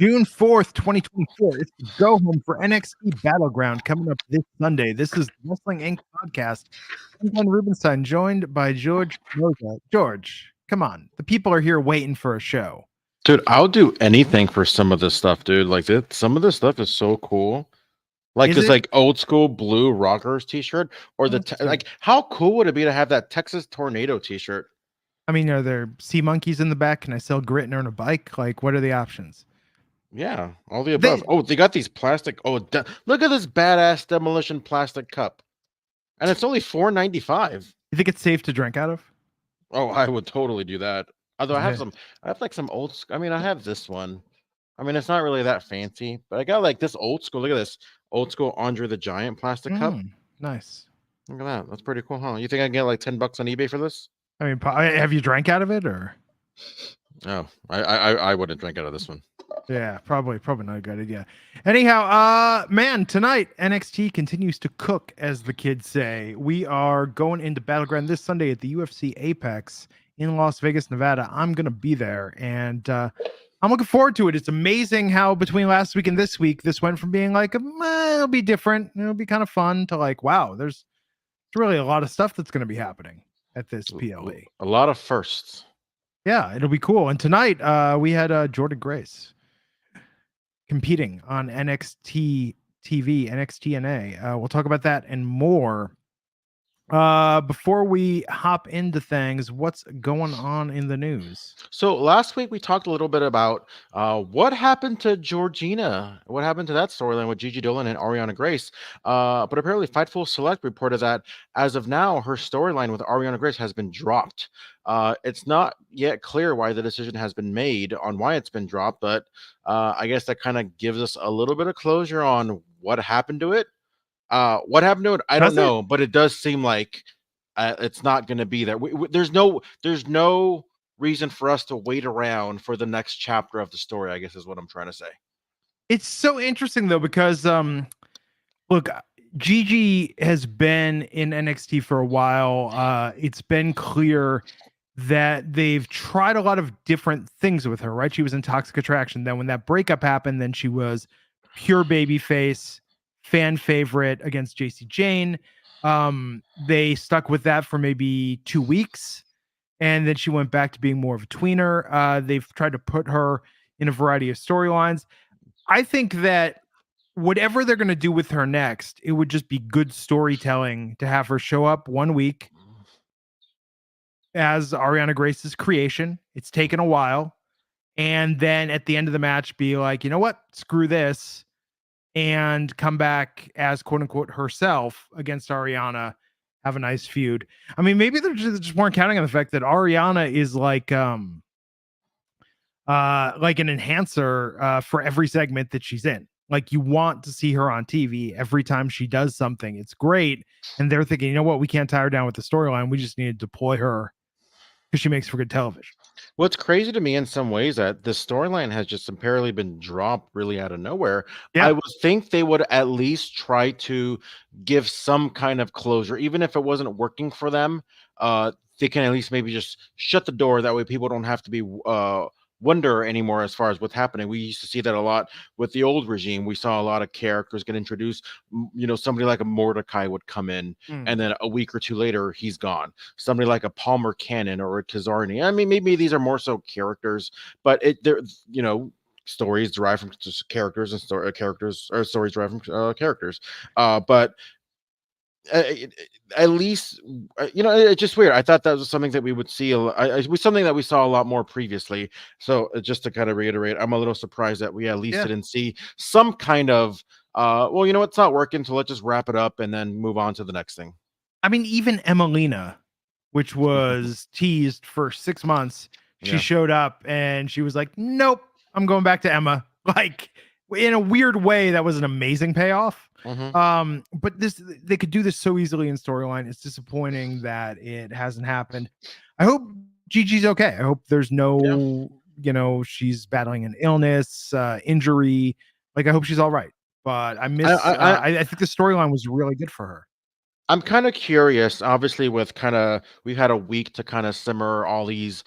June 4th, 2024. It's the go home for NXT Battleground coming up this Sunday. This is the Wrestling Inc. podcast. I'm Glenn Rubenstein, joined by George Hermoza. George, come on. The people are here waiting for a show. Dude, I'll do anything for some of this stuff, dude. Like some of this stuff is so cool. Like this, like old school blue Rockers T-shirt, or like how cool would it be to have that Texas Tornado T-shirt? I mean, are there sea monkeys in the back? Can I sell grit and earn a bike? Like, what are the options? Yeah, all the above. They got these plastic. Look at this badass demolition plastic cup, and it's only $4.95. You think it's safe to drink out of? Oh, I would totally do that. Although I have like some old. I mean, I have this one. I mean, it's not really that fancy, but I got like this old school. Look at this old school Andre the Giant plastic cup. Nice. Look at that. That's pretty cool, huh? You think I can get like $10 on eBay for this? I mean, have you drank out of it or? Oh, I wouldn't drink out of this one. Yeah, probably not a good idea. Anyhow, man, tonight NXT continues to cook, as the kids say. We are going into Battleground this Sunday at the UFC Apex in Las Vegas, Nevada. I'm gonna be there, and I'm looking forward to it. It's amazing how between last week and this week, this went from being like, it'll be different, it'll be kind of fun, to like, wow, there's really a lot of stuff that's going to be happening at this PLE. A lot of firsts. Yeah, it'll be cool. And tonight, we had Jordynne Grace competing on NXT TV, NXT TNA. We'll talk about that and more. Before we hop into things, what's going on in the news? So last week we talked a little bit about what happened to Georgina, what happened to that storyline with Gigi Dolan and Ariana Grace. But apparently Fightful Select reported that as of now, her storyline with Ariana Grace has been dropped. It's not yet clear why the decision has been made on why it's been dropped, but I guess that kind of gives us a little bit of closure on what happened to it. What happened to it? I don't know, but it does seem like it's not going to be there. There's no reason for us to wait around for the next chapter of the story, I guess is what I'm trying to say. It's so interesting though, because look, Gigi has been in NXT for a while. It's been clear that they've tried a lot of different things with her, right? She was in Toxic Attraction. Then when that breakup happened, then she was pure babyface, fan favorite against JC Jane. They stuck with that for maybe 2 weeks, and then she went back to being more of a tweener. They've tried to put her in a variety of storylines. I think that whatever they're going to do with her next, it would just be good storytelling to have her show up 1 week as Ariana Grace's creation. It's taken a while, and then at the end of the match be like, you know what, screw this, and come back as quote unquote herself against Ariana, have a nice feud. I mean, maybe they just weren't counting on the fact that Ariana is like an enhancer for every segment that she's in. Like, you want to see her on TV every time she does something. It's great. And they're thinking, you know what, we can't tie her down with the storyline. We just need to deploy her because she makes for good television. What's crazy to me in some ways that the storyline has just apparently been dropped really out of nowhere. Yeah. I would think they would at least try to give some kind of closure, even if it wasn't working for them. They can at least maybe just shut the door. That way people don't have to be wonder anymore as far as what's happening. We used to see that a lot with the old regime. We saw a lot of characters get introduced. You know, somebody like a Mordecai would come in, and then a week or two later, he's gone. Somebody like a Palmer Cannon or a Kazarni. I mean, maybe these are more so characters, but they're, you know, stories derived from just characters, and stories derived from characters. But at least, you know, it's just weird. I thought that was something that we would see. It was something that we saw a lot more previously. So just to kind of reiterate, I'm a little surprised that we at least didn't see some kind of, well, you know, it's not working, so let's just wrap it up and then move on to the next thing. I mean, even Emelina, which was teased for 6 months, she showed up and she was like, nope, I'm going back to Emma. Like, in a weird way, that was an amazing payoff. But they could do this so easily in storyline. It's disappointing that it hasn't happened. I hope Gigi's okay. I hope there's no, you know, she's battling an illness, injury. Like, I hope she's all right. But I think the storyline was really good for her. I'm kind of curious, obviously, with we've had a week to kind of simmer all these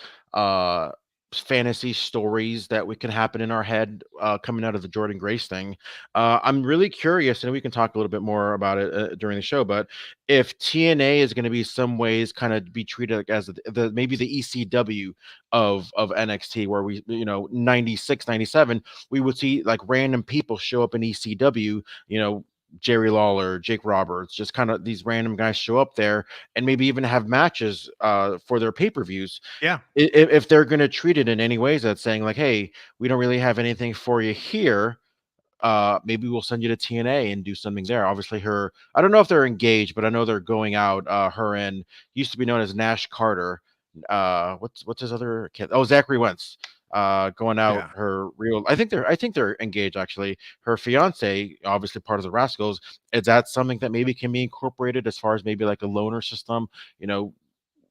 fantasy stories that we can happen in our head coming out of the Jordynne Grace thing. I'm really curious, and we can talk a little bit more about it during the show. But if TNA is going to be some ways kind of be treated like as the maybe the ECW of NXT, where we 96, 97, we would see like random people show up in ECW, Jerry Lawler, Jake Roberts, just kind of these random guys show up there and maybe even have matches for their pay-per-views. Yeah. If they're going to treat it in any ways that's saying like, hey, we don't really have anything for you here, maybe we'll send you to TNA and do something there. Obviously I don't know if they're engaged, but I know they're going out, her and used to be known as Nash Carter, what's his other kid, Zachary Wentz, going out, her real, I think they're engaged actually, her fiance, obviously part of the Rascals. Is that something that maybe can be incorporated as far as maybe like a loaner system,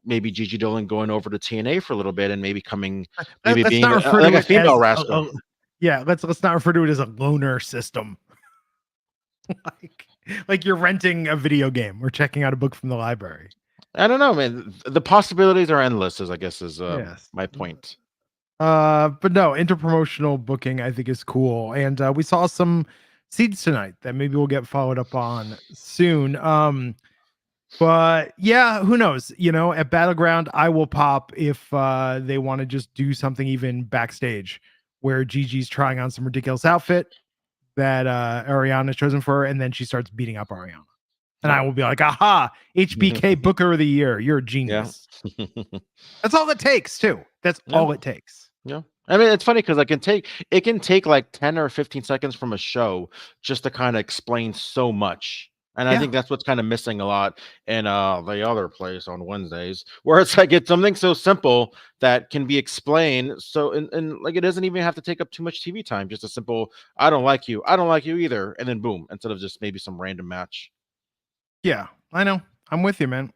maybe Gigi Dolan going over to TNA for a little bit and maybe coming, maybe being like a female Rascal. Yeah, let's not refer to it as a loaner system. like you're renting a video game or checking out a book from the library. I don't know, man. The possibilities are endless, I guess is my point. But no, interpromotional booking I think is cool, and we saw some seeds tonight that maybe we'll get followed up on soon. But yeah, who knows? At Battleground, I will pop if they want to just do something even backstage where Gigi's trying on some ridiculous outfit that Ariana's chosen for her, and then she starts beating up Ariana. And I will be like, aha, HBK Booker of the Year. You're a genius. Yeah. That's all it takes, too. That's all it takes. Yeah. I mean, it's funny because it can take like 10 or 15 seconds from a show just to kind of explain so much. And I think that's what's kind of missing a lot in the other place on Wednesdays, where it's like it's something so simple that can be explained. So and like it doesn't even have to take up too much TV time. Just a simple, I don't like you either, and then boom, instead of just maybe some random match. Yeah, I know. I'm with you, man.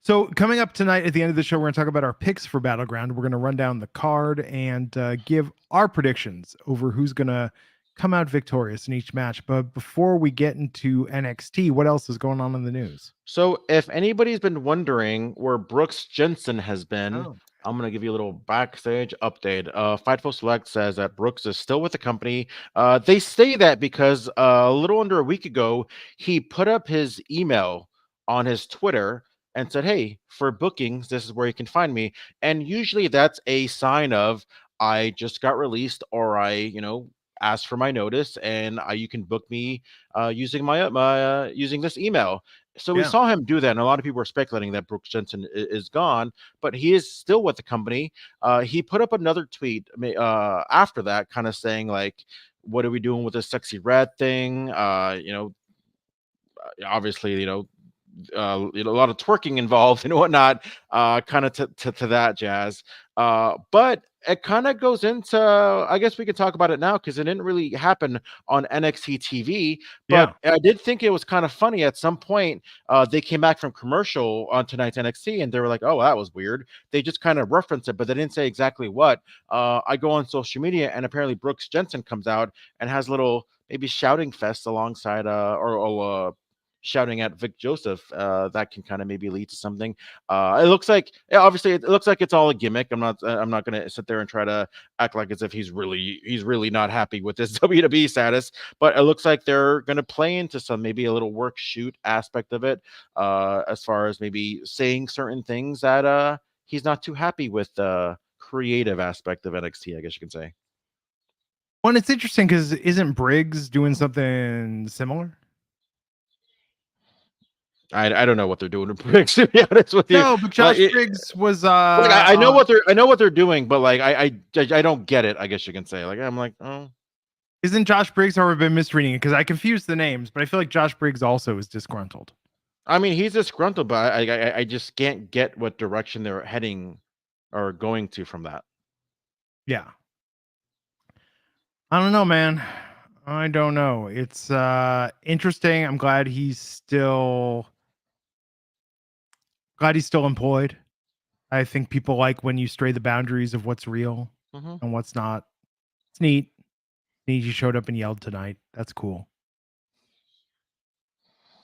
So coming up tonight at the end of the show, we're going to talk about our picks for Battleground. We're going to run down the card and give our predictions over who's going to come out victorious in each match. But before we get into NXT, what else is going on in the news? So if anybody's been wondering where Brooks Jensen has been, I'm going to give you a little backstage update. Fightful Select says that Brooks is still with the company. They say that because a little under a week ago, he put up his email on his Twitter and said, hey, for bookings, this is where you can find me. And usually that's a sign of I just got released, or I, asked for my notice, and you can book me using my using this email. So we saw him do that, and a lot of people were speculating that Brooks Jensen is gone, but he is still with the company. He put up another tweet after that, kind of saying like, "What are we doing with this sexy red thing?" Obviously, a lot of twerking involved and whatnot, kind of to that jazz. But it kind of goes into, I guess we could talk about it now because it didn't really happen on NXT TV. But I did think it was kind of funny at some point. They came back from commercial on tonight's NXT and they were like, oh, that was weird. They just kind of referenced it, but they didn't say exactly what. I go on social media and apparently Brooks Jensen comes out and has little maybe shouting fest alongside or shouting at Vic Joseph, that can kind of maybe lead to something. It looks like, obviously, it looks like it's all a gimmick. I'm not going to sit there and try to act like as if he's really not happy with this WWE status. But it looks like they're going to play into some maybe a little work shoot aspect of it, as far as maybe saying certain things that he's not too happy with the creative aspect of NXT, I guess you can say. Well, it's interesting because isn't Briggs doing something similar? I don't know what they're doing to Briggs, to be honest with you. No, but Josh Briggs was I know what they're doing, but like I don't get it, I guess you can say. Like I'm like, oh. Isn't Josh Briggs, or have been misreading it? Because I confused the names, but I feel like Josh Briggs also is disgruntled. I mean, he's disgruntled, but I just can't get what direction they're heading or going to from that. Yeah. I don't know, man. I don't know. It's interesting. I'm glad he's still employed. I think people like when you stray the boundaries of what's real and what's not. It's neat. Neat you showed up and yelled tonight. That's cool.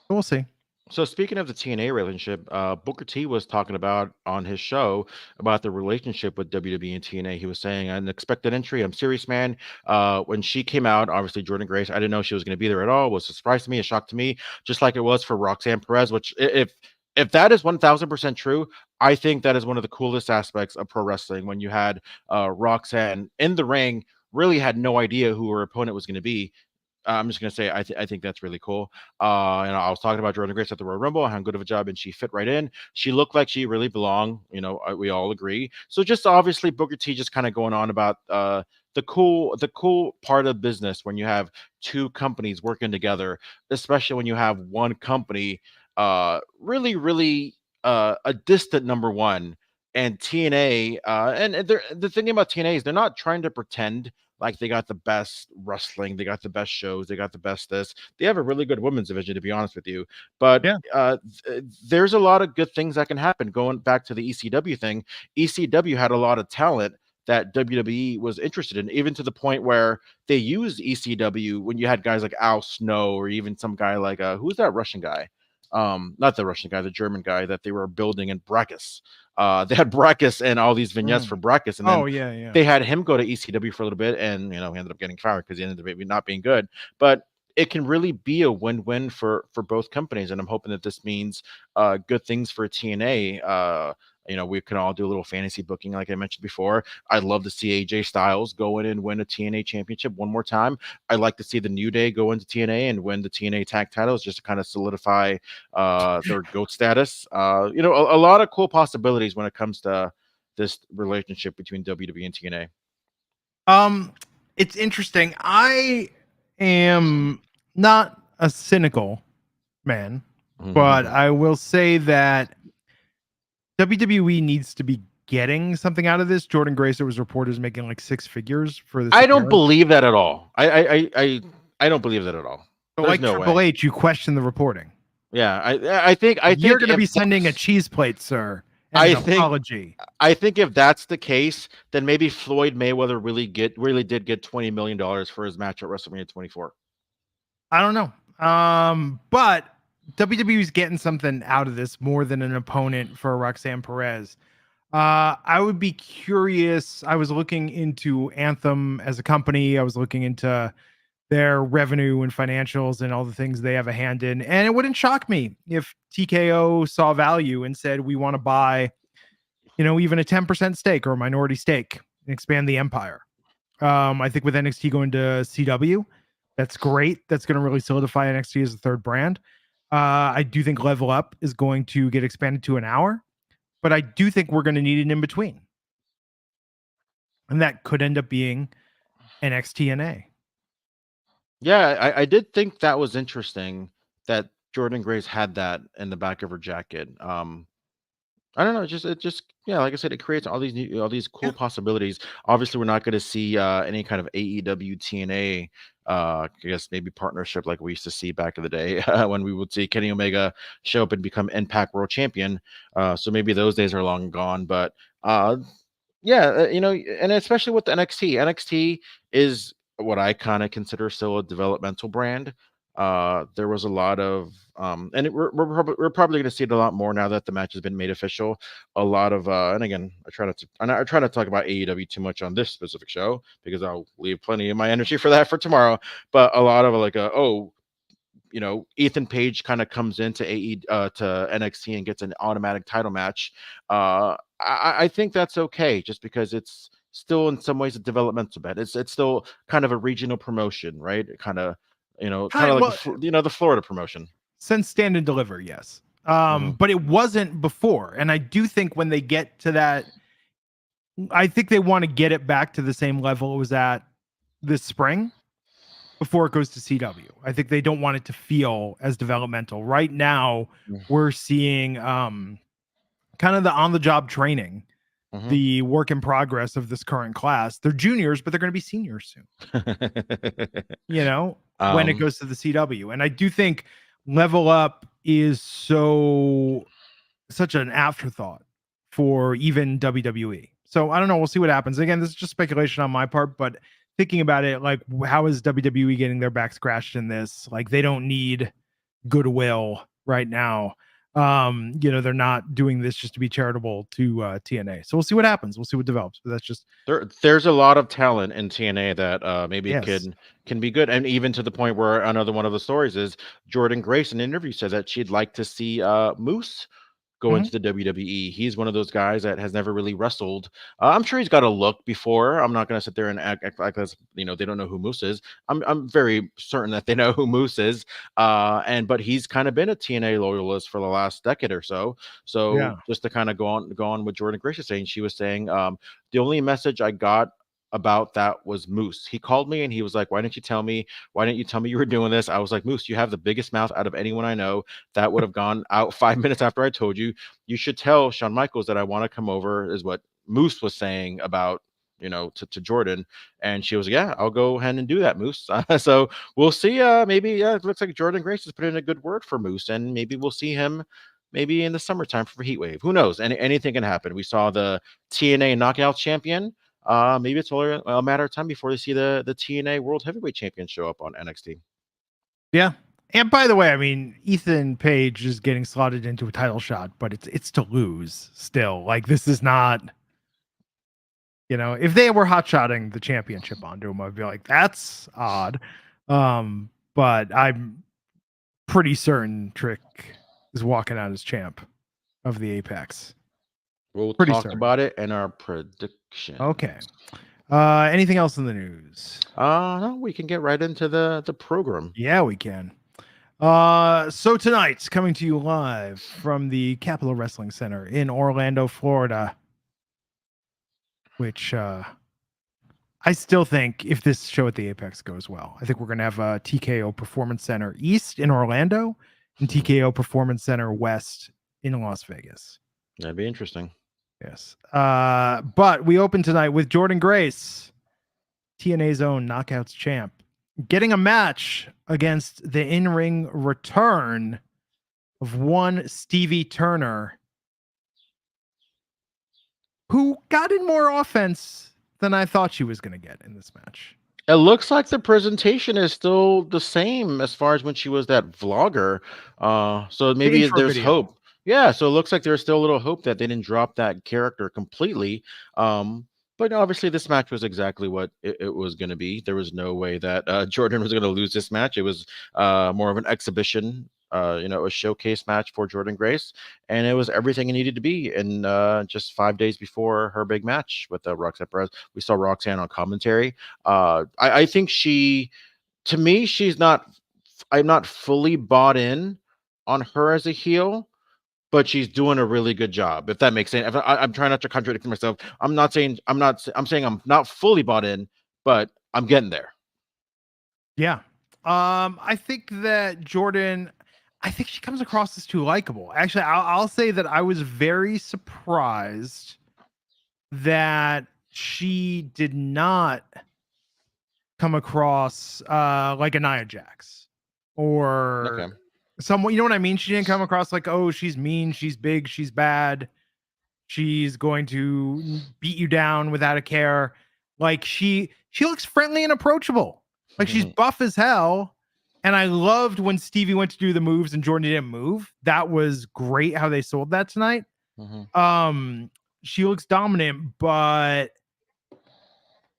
But we'll see. So speaking of the TNA relationship, Booker T was talking about on his show about the relationship with WWE and TNA. He was saying, "An expected entry. I'm serious, man." When she came out, obviously Jordynne Grace, I didn't know she was going to be there at all. It was a surprise to me, a shock to me, just like it was for Roxanne Perez. Which, if that is 1,000% true, I think that is one of the coolest aspects of pro wrestling. When you had Roxanne in the ring, really had no idea who her opponent was going to be. I'm just gonna say I think that's really cool. And I was talking about Jordynne Grace at the Royal Rumble, how good of a job, and she fit right in. She looked like she really belonged. We all agree. So just obviously Booker T just kind of going on about the cool part of business when you have two companies working together, especially when you have one company really a distant number one. And TNA, and the thing about TNA is they're not trying to pretend like they got the best wrestling, they got the best shows, they got the best this. They have a really good women's division, to be honest with you. But Yeah. there's a lot of good things that can happen. Going back to the ECW thing, ECW had a lot of talent that WWE was interested in, even to the point where they used ECW when you had guys like Al Snow, or even some guy like who's that Russian guy? Not the Russian guy, the German guy that they were building in Brackus. They had Brackus and all these vignettes for Brackus, and then Oh yeah, yeah. they had him go to ECW for a little bit, and he ended up getting fired because he ended up maybe not being good. But it can really be a win-win for both companies, and I'm hoping that this means good things for TNA. We can all do a little fantasy booking, like I mentioned before. I'd love to see AJ Styles go in and win a TNA championship one more time. I'd like to see the New Day go into TNA and win the TNA tag titles just to kind of solidify their GOAT status. A lot of cool possibilities when it comes to this relationship between WWE and TNA. It's interesting. I am not a cynical man, but I will say that WWE needs to be getting something out of this. Jordynne Grace, it was reported, is making like six figures for this I don't appearance. believe that at all. I don't believe that at all. So There's like no Triple way. H, you question the reporting. Yeah, I You're think going to if be sending a that's cheese plate, sir, and I an think apology. I think if that's the case, then maybe Floyd Mayweather really did get $20 million for his match at WrestleMania 24. I don't know. But WWE's getting something out of this more than an opponent for Roxanne Perez. I would be curious. I was looking into Anthem as a company. I was looking into their revenue and financials and all the things they have a hand in. And it wouldn't shock me if TKO saw value and said, we want to buy, even a 10% stake or a minority stake and expand the empire. I think with NXT going to CW, that's great. That's going to really solidify NXT as a third brand. I do think Level Up is going to get expanded to an hour, but I do think we're going to need an in between. And that could end up being NXT TNA. Yeah, I did think that was interesting that Jordynne Grace had that in the back of her jacket. I don't know. It just yeah, like I said, it creates all these cool Yeah. possibilities. Obviously, we're not going to see any kind of AEW TNA. I guess maybe partnership like we used to see back in the day when we would see Kenny Omega show up and become Impact World Champion. So maybe those days are long gone. But yeah, and especially with the NXT. NXT is what I kind of consider still a developmental brand. There was a lot of we're probably going to see it a lot more now that the match has been made official. A lot of and again, I try not to talk about AEW too much on this specific show because I'll leave plenty of my energy for that for tomorrow. But a lot of Ethan Page kind of comes into to NXT and gets an automatic title match. I think that's okay, just because it's still in some ways a developmental bit. It's still kind of a regional promotion, right? Kind of kind of like the Florida promotion. Since Stand and Deliver, yes. Hmm. But it wasn't before. And I do think when they get to that, I think they want to get it back to the same level it was at this spring before it goes to CW. I think they don't want it to feel as developmental. Right now, we're seeing kind of the on-the-job training, the work in progress of this current class. They're juniors, but they're going to be seniors soon. When it goes to the CW. And I do think Level Up is such an afterthought for even WWE. So I don't know. We'll see what happens. Again, this is just speculation on my part, but thinking about it, like, how is WWE getting their back scratched in this? Like, they don't need goodwill right now. They're not doing this just to be charitable to TNA. So we'll see what happens. We'll see what develops. But that's just there's a lot of talent in TNA that maybe yes. can be good, and even to the point where another one of the stories is Jordynne Grace in an interview said that she'd like to see Moose go Mhm. into the WWE. He's one of those guys that has never really wrestled. I'm sure he's got a look before. I'm not going to sit there and act like this, they don't know who Moose is. I'm very certain that they know who Moose is. But he's kind of been a TNA loyalist for the last decade or so. So Yeah. just to kind of go on with Jordynne Grace is saying, she was saying, the only message I got about that was Moose. He called me and he was like, "Why didn't you tell me? Why didn't you tell me you were doing this?" I was like, "Moose, you have the biggest mouth out of anyone I know. That would have gone out 5 minutes after I told you. You should tell Shawn Michaels that I want to come over," is what Moose was saying about, to Jordynne. And she was like, "Yeah, I'll go ahead and do that, Moose." So we'll see. Maybe it looks like Jordynne Grace has put in a good word for Moose, and maybe we'll see him maybe in the summertime for Heatwave. Who knows? Anything can happen. We saw the TNA Knockout Champion. Maybe it's only a matter of time before they see the TNA World Heavyweight Champion show up on NXT. Yeah. And by the way, I mean, Ethan Page is getting slotted into a title shot, but it's to lose still. Like, this is not, if they were hot shotting the championship onto him, I'd be like, that's odd. But I'm pretty certain Trick is walking out as champ of the Apex. We'll Pretty talk certain. about it in our prediction. Okay. Anything else in the news? No, we can get right into the program. Yeah, we can. So tonight, coming to you live from the Capitol Wrestling Center in Orlando, Florida, which I still think if this show at the Apex goes well, I think we're going to have a TKO Performance Center East in Orlando and TKO Performance Center West in Las Vegas. That'd be interesting. Yes. But we open tonight with Jordynne Grace, TNA's own Knockouts champ, getting a match against the in-ring return of one Stevie Turner, who got in more offense than I thought she was going to get in this match. It looks like the presentation is still the same as far as when she was that vlogger. So maybe there's video. hope. Yeah, so it looks like there's still a little hope that they didn't drop that character completely. But obviously, this match was exactly what it was going to be. There was no way that Jordynne was going to lose this match. It was more of an exhibition, a showcase match for Jordynne Grace, and it was everything it needed to be. And just 5 days before her big match with Roxanne Perez, we saw Roxanne on commentary. I think to me, I'm not fully bought in on her as a heel, but she's doing a really good job, if that makes sense. I'm trying not to contradict myself. I'm saying I'm not fully bought in, but I'm getting there. Yeah. I think that Jordynne, I think she comes across as too likable. Actually, I'll say that I was very surprised that she did not come across like a Nia Jax or someone, you know what I mean? She didn't come across like, oh, she's mean, she's big, she's bad, she's going to beat you down without a care. Like she looks friendly and approachable. Like she's buff as hell. And I loved when Stevie went to do the moves and Jordynne didn't move. That was great how they sold that tonight. She looks dominant, but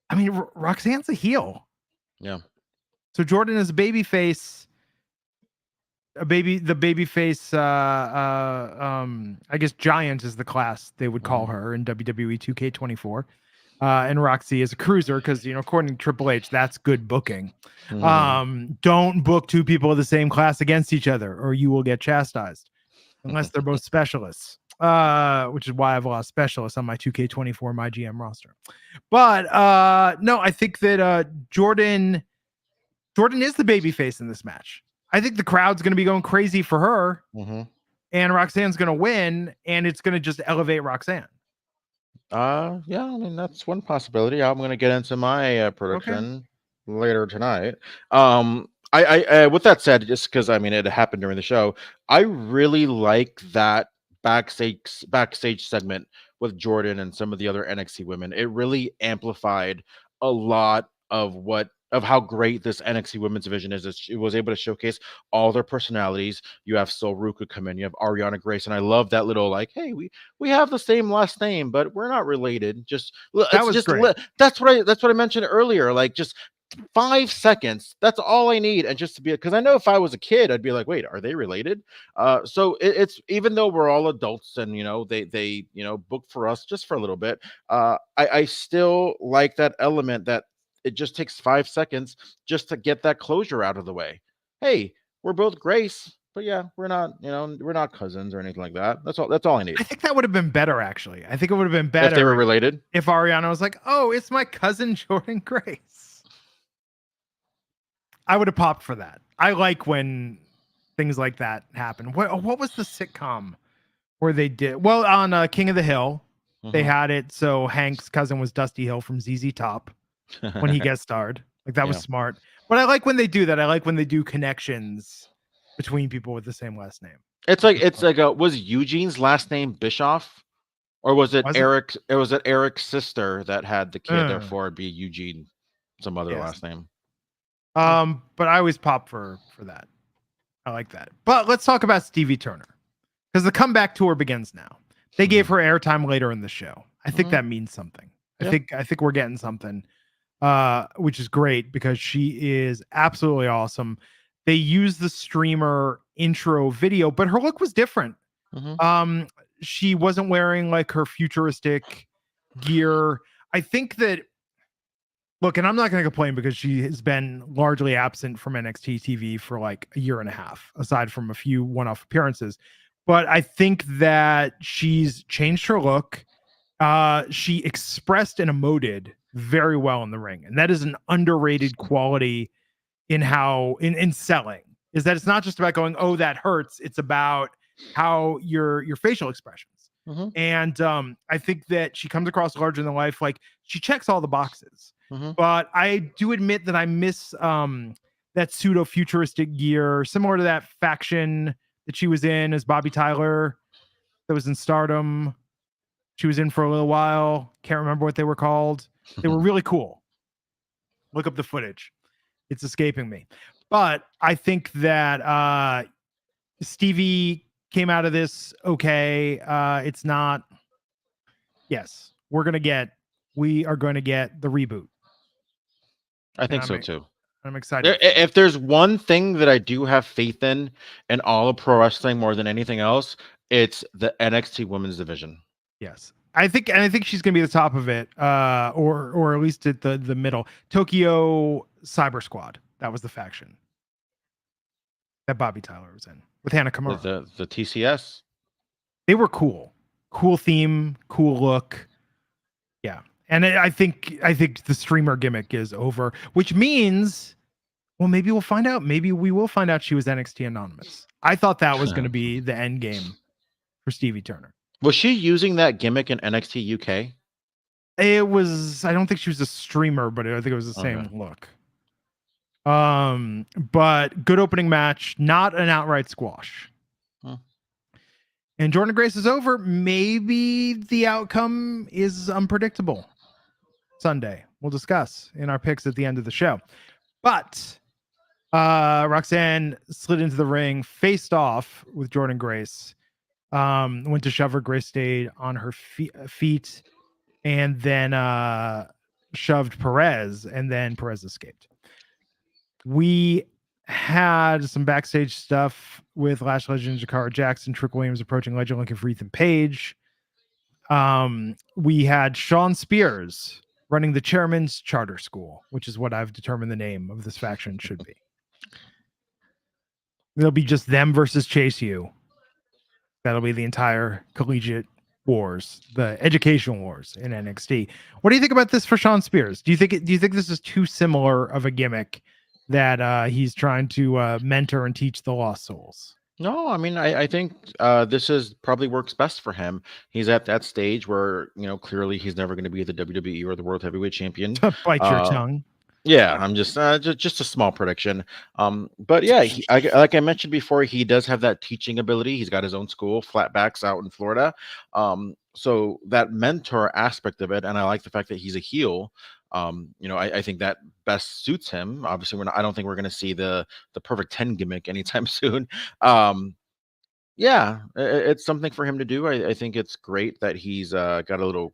I mean, Roxanne's a heel. Yeah. So Jordynne is a baby face. The baby face, I guess Giant is the class they would call her in WWE 2K24. And Roxy is a cruiser because, according to Triple H, that's good booking. Don't book two people of the same class against each other or you will get chastised unless they're both specialists, which is why I have a lot of specialists on my 2K24 my GM roster. But no, I think that Jordynne is the baby face in this match. I think the crowd's going to be going crazy for her, and Roxanne's going to win, and it's going to just elevate Roxanne. Yeah, I mean that's one possibility. I'm going to get into my prediction later tonight. I with that said, just because I mean it happened during the show, I really like that backstage segment with Jordynne and some of the other NXT women. It really amplified a lot of what of how great this NXT women's division is. It was able to showcase all their personalities. You have Sol Ruka come in, you have Ariana Grace, and I love that little like, hey, we have the same last name, but we're not related. That was great. That's what I mentioned earlier. Like just 5 seconds. That's all I need, and just to be because I know if I was a kid, I'd be like, wait, are they related? So it's even though we're all adults and they book for us just for a little bit. I still like that element that it just takes 5 seconds just to get that closure out of the way. Hey, we're both Grace, but yeah, we're not cousins or anything like that. That's all I need. I think that would have been better, actually. I think it would have been better if they were related. If Ariana was like, "Oh, it's my cousin Jordynne Grace," I would have popped for that. I like when things like that happen. What was the sitcom where they did well on King of the Hill? They had it so Hank's cousin was Dusty Hill from ZZ Top when he guest starred. Like that was smart. But I like when they do that. I like when they do connections between people with the same last name. It's like was Eugene's last name Bischoff, or was it Eric? It was Eric's sister that had the kid. Therefore, it'd be Eugene, some other last name. But I always pop for that. I like that. But let's talk about Stevie Turner, because the comeback tour begins now. They gave her airtime later in the show. I think that means something. I think we're getting something, which is great because she is absolutely awesome. They used the streamer intro video, but her look was different. She wasn't wearing like her futuristic gear. I think that, look, and I'm not going to complain because she has been largely absent from NXT TV for like a year and a half, aside from a few one-off appearances. But I think that she's changed her look. She expressed and emoted very well in the ring, and that is an underrated quality in how in selling, is that it's not just about going, oh, that hurts. It's about how your facial expressions. And I think that she comes across larger than life. Like she checks all the boxes. But I do admit that I miss that pseudo futuristic gear, similar to that faction that she was in as Bobby Tyler that was in Stardom. She was in for a little while. Can't remember what they were called. They were really cool. Look up the footage. It's escaping me. But I think that Stevie came out of this okay. It's not. Yes, we are going to get the reboot. I think so too. I'm excited. If there's one thing that I do have faith in all of pro wrestling more than anything else, it's the NXT women's division. Yes. I think she's going to be the top of it, or at least at the middle. Tokyo Cyber Squad. That was the faction that Bobby Tyler was in with Hannah Kimura. The TCS. They were cool. Cool theme, cool look. Yeah. And I think the streamer gimmick is over, which means, well, maybe we'll find out. Maybe we will find out she was NXT Anonymous. I thought that was going to be the end game for Stevie Turner. Was she using that gimmick in NXT UK? It was. I don't think she was a streamer, but I think it was the same look. But good opening match, not an outright squash. And Jordynne Grace is over. Maybe the outcome is unpredictable. Sunday, we'll discuss in our picks at the end of the show. But Roxanne slid into the ring, faced off with Jordynne Grace, went to shove her. Grace stayed on her feet, and then shoved Perez, and then Perez escaped. We had some backstage stuff with Lash Legend Jakara Jackson, Trick Williams approaching Legend looking for Ethan Page. We had Shawn Spears running the Chairman's Charter School, which is what I've determined the name of this faction should be. It'll be just them versus Chase U. That'll be the entire collegiate wars, the education wars in NXT. What do you think about this for Shawn Spears? Do you think this is too similar of a gimmick that he's trying to mentor and teach the Lost Souls? No, I mean, I think this is probably works best for him. He's at that stage where, clearly he's never going to be the WWE or the World Heavyweight Champion. Bite your tongue. Yeah, I'm just a small prediction. But yeah, like I mentioned before, he does have that teaching ability. He's got his own school, Flatbacks, out in Florida. So that mentor aspect of it, and I like the fact that he's a heel. I think that best suits him. Obviously, I don't think we're going to see the perfect 10 gimmick anytime soon. Yeah, it's something for him to do. I think it's great that he's got a little,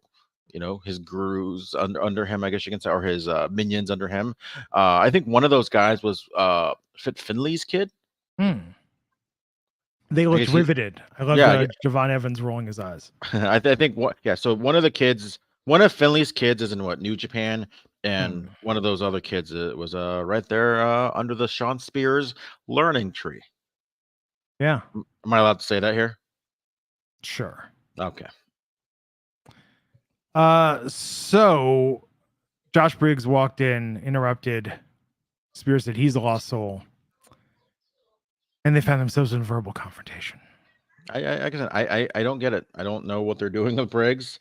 his gurus under him, I guess you can say, or his minions under him. I think one of those guys was Fit Finley's kid. They looked riveted. I love Javon Evans rolling his eyes. I think so one of the kids, one of Finley's kids is in New Japan, and one of those other kids was right there under the Shawn Spears learning tree. Yeah. Am I allowed to say that here? Sure. Okay. So Josh Briggs walked in, interrupted. Spears said he's a lost soul. And they found themselves in verbal confrontation. I don't get it. I don't know what they're doing with Briggs.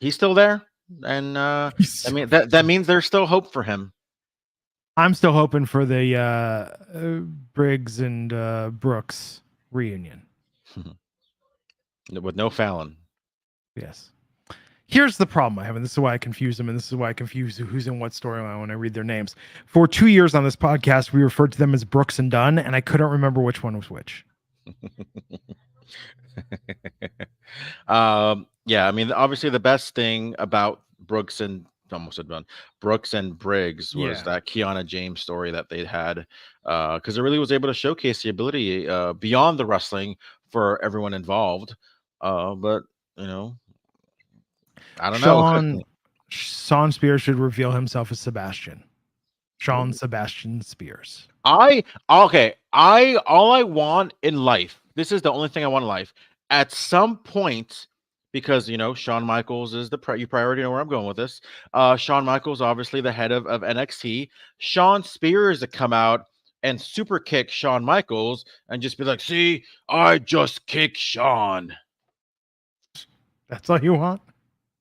He's still there, and I mean that means there's still hope for him. I'm still hoping for the Briggs and Brooks reunion with no Fallon. Yes. Here's the problem I have, and this is why I confuse them, and this is why I confuse who's in what storyline when I read their names. For 2 years on this podcast, we referred to them as Brooks and Dunn, and I couldn't remember which one was which. Yeah, I mean, obviously the best thing about Brooks and Briggs was that Kiana James story that they had, because it really was able to showcase the ability beyond the wrestling for everyone involved. But I don't know. Shawn Spears should reveal himself as Sebastian. Sebastian Spears. All I want in life, this is the only thing I want in life, at some point, because Shawn Michaels is you already know where I'm going with this. Shawn Michaels, obviously the head of NXT. Shawn Spears to come out and super kick Shawn Michaels and just be like, see, I just kicked Shawn. That's all you want?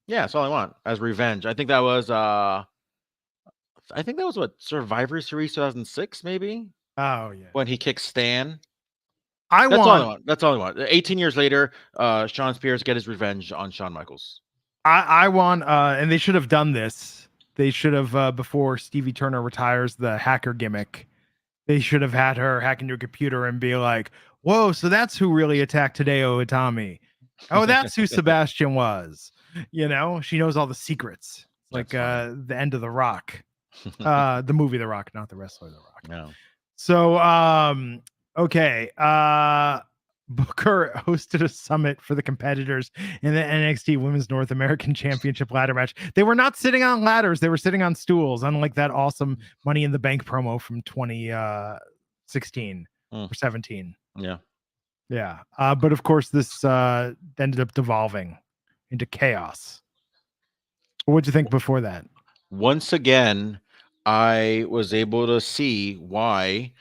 Yeah, that's all I want as revenge. I think that was what, Survivor Series 2006, maybe. Oh yeah, when he kicked Stan. That's all I want. 18 years later, Shawn Spears get his revenge on Shawn Michaels. I want, and they should have done this. They should have before Stevie Turner retires the hacker gimmick. They should have had her hack into a computer and be like, "Whoa, so that's who really attacked Hideo Itami. Oh, that's who Sebastian was." She knows all the secrets. Like the end of The Rock, the movie The Rock, not the wrestler The Rock. No. So, okay. Booker hosted a summit for the competitors in the NXT Women's North American Championship ladder match. They were not sitting on ladders. They were sitting on stools, unlike that awesome Money in the Bank promo from 2016 or 17. Yeah. Yeah. But of course, this ended up devolving into chaos. What'd you think before that? Once again, I was able to see why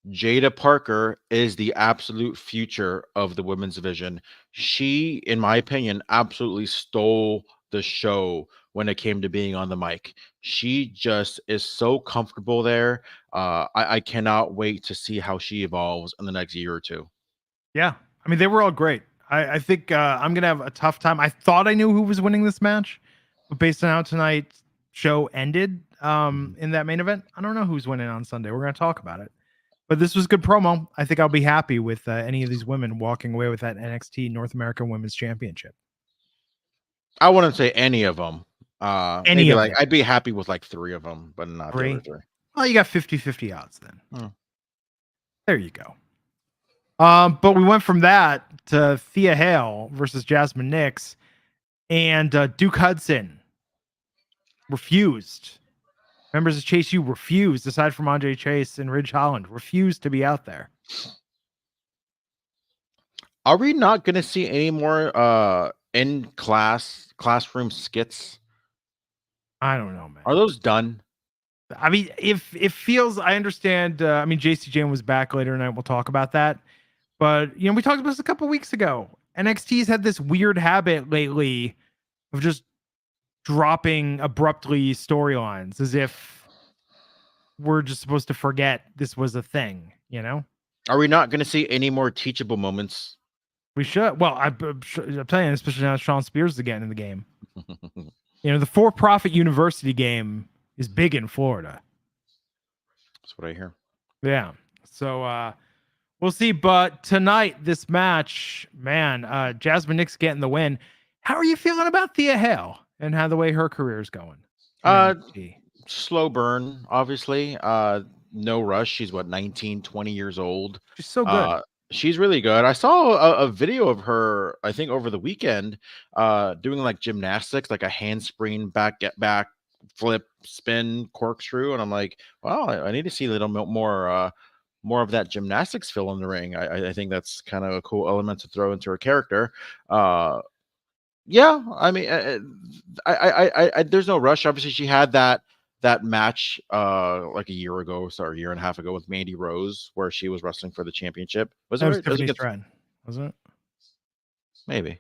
Jada Parker is the absolute future of the women's division. She, in my opinion, absolutely stole the show when it came to being on the mic. She just is so comfortable there. I cannot wait to see how she evolves in the next year or two. Yeah. I mean, they were all great. I think I'm going to have a tough time. I thought I knew who was winning this match, but based on how tonight's show ended in that main event, I don't know who's winning on Sunday. We're going to talk about it. But this was good promo. I think I'll be happy with any of these women walking away with that NXT North American Women's Championship. I wouldn't say any of them. Any of them. I'd be happy with like 3 of them, but not the other 3. Oh, you got 50-50 odds then. There you go. But we went from that to Thea Hail versus Jasmine Nix, and Duke Hudson refused. Members of Chase U refused, aside from Andre Chase and Ridge Holland, refused to be out there. Are we not going to see any more classroom skits? I don't know, man. Are those done? I mean, if it feels, I understand. I mean, JC Jane was back later tonight. We'll talk about that. But, we talked about this a couple weeks ago. NXT's had this weird habit lately of just dropping abruptly storylines as if we're just supposed to forget this was a thing, Are we not going to see any more teachable moments? We should. Well, I'm telling you, especially now Shawn Spears again in the game. You know, the for-profit university game is big in Florida. That's what I hear. Yeah. So we'll see. But tonight, this match, man, Jasmine Nix getting the win. How are you feeling about Thea Hail and how the way her career is going? Slow burn, obviously. No rush. She's what, 19, 20 years old. She's so good. She's really good. I saw a video of her, I think over the weekend, doing like gymnastics, like a handspring back flip, spin, corkscrew, and I'm like, wow, I need to see a little more of that gymnastics feel in the ring. I think that's kind of a cool element to throw into her character. Yeah, I mean, I there's no rush. Obviously, she had that match like a year and a half ago with Mandy Rose, where she was wrestling for the championship. That was Tiffany Stratton, wasn't it? Maybe.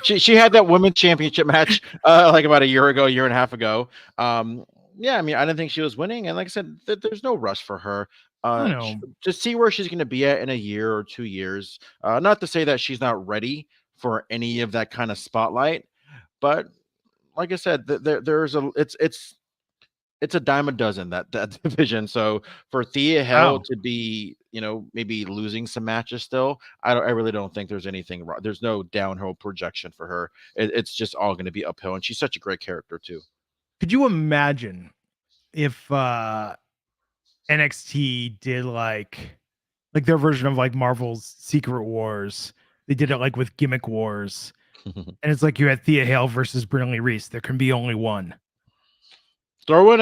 She had that women's championship match like about a year and a half ago. Yeah, I mean, I didn't think she was winning, and like I said, there's no rush for her. To see where she's going to be at in a year or 2 years. Not to say that she's not ready for any of that kind of spotlight, but like I said, it's a dime a dozen, that division. So for Thea Hail to be, maybe losing some matches still, I really don't think there's anything wrong. There's no downhill projection for her. It's just all going to be uphill, and she's such a great character too. Could you imagine if NXT did like their version of like Marvel's Secret Wars? They did it like with Gimmick Wars, and it's like you had Thea Hail versus Brinley Reese. There can be only one. Throw in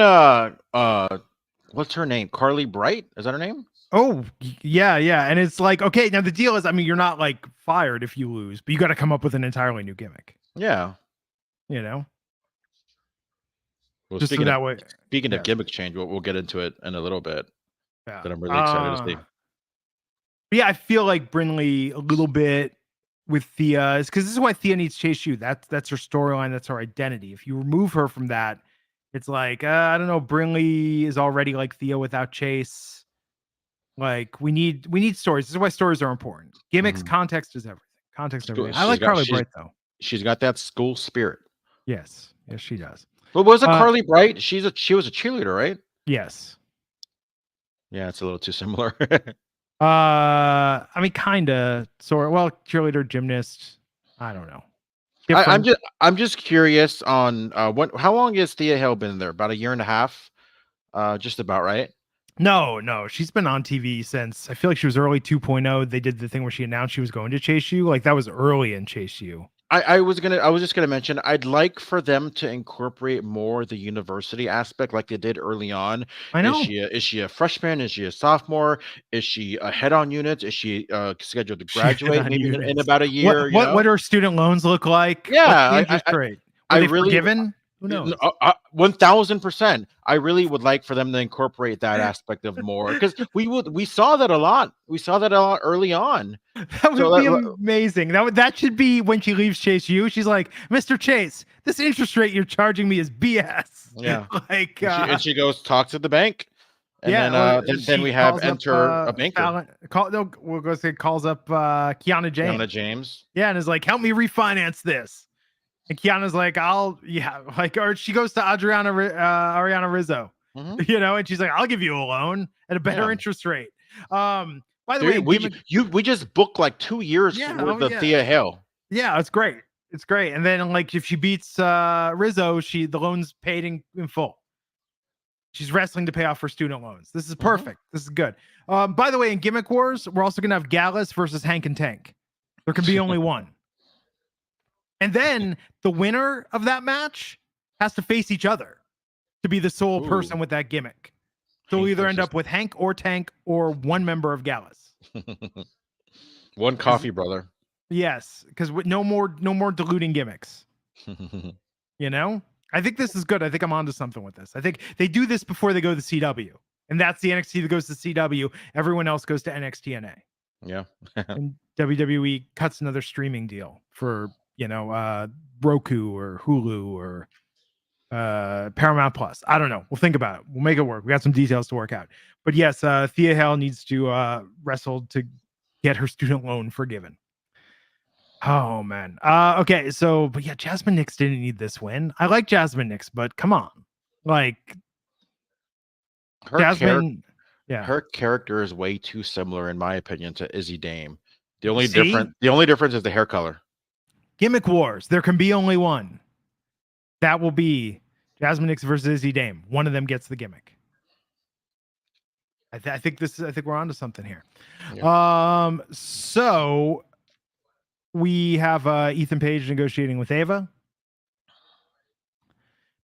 what's her name? Carly Bright? Is that her name? Oh, yeah. And it's like, okay, now the deal is, I mean, you're not like fired if you lose, but you got to come up with an entirely new gimmick. Yeah. Well, just speaking of gimmick change, we'll get into it in a little bit. Yeah. That I'm really excited to see. Yeah, I feel like Brinley a little bit with Thea is because this is why Thea needs Chase U. That's her storyline. That's her identity. If you remove her from that, it's like, I don't know. Brinley is already like Thea without Chase. Like we need stories. This is why stories are important. Gimmicks, context is everything. Context, everything. I like Carly Bright though. She's got that school spirit. Yes, she does. But was it Carly Bright? She was a cheerleader, right? Yes. Yeah, it's a little too similar. I mean, kinda, sort of. Well, cheerleader, gymnast. I don't know. I'm just curious on how long has Thea Hail been there? About a year and a half, just about, right? No, she's been on TV since I feel like she was early 2.0. They did the thing where she announced she was going to Chase U. Like that was early in Chase U. I was just gonna mention, I'd like for them to incorporate more the university aspect like they did early on. I know. Is she a freshman? Is she a sophomore? Is she ahead on units? Is she scheduled to graduate maybe in about a year? What her student loans look like? Yeah, great. Are they forgiven? Who knows? 1000%. I really would like for them to incorporate that aspect of more, because we saw that a lot. We saw that a lot early on. That would be amazing. That should be when she leaves Chase U. She's like, Mr. Chase, this interest rate you're charging me is BS. Yeah. Like, and she goes talk to the bank. And then we have enter a banker. We'll go say calls up Kiana James. Yeah, and is like, help me refinance this. And Kiana's like, or she goes to Ariana Rizzo, and she's like, I'll give you a loan at a better interest rate. By the way, we just booked like 2 years worth of Thea Hail. Yeah, it's great. It's great. And then like if she beats Rizzo, the loan's paid in full. She's wrestling to pay off her student loans. This is perfect. This is good. By the way, in Gimmick Wars, we're also gonna have Gallus versus Hank and Tank. There can be only one. And then the winner of that match has to face each other to be the sole person with that gimmick. So we'll either end up with Hank or Tank or one member of Gallus. One coffee brother. Yes, because no more diluting gimmicks. I think this is good. I think I'm onto something with this. I think they do this before they go to CW. And that's the NXT that goes to CW. Everyone else goes to NXT TNA. Yeah. And WWE cuts another streaming deal for Roku or Hulu or Paramount Plus. I don't know. We'll think about it. We'll make it work. We got some details to work out. But yes, Thea Hail needs to wrestle to get her student loan forgiven. Oh man. Okay, so but yeah, Jasmine Nix didn't need this win. I like Jasmine Nix, but come on. Like Her character Jasmine, yeah. her character is way too similar, in my opinion, to Izzy Dame. See? The only difference is the hair color. Gimmick wars. There can be only one. That will be Jasmine Nix versus Izzy Dame. One of them gets the gimmick. I think we're onto something here. Yeah. So we have Ethan Page negotiating with Ava.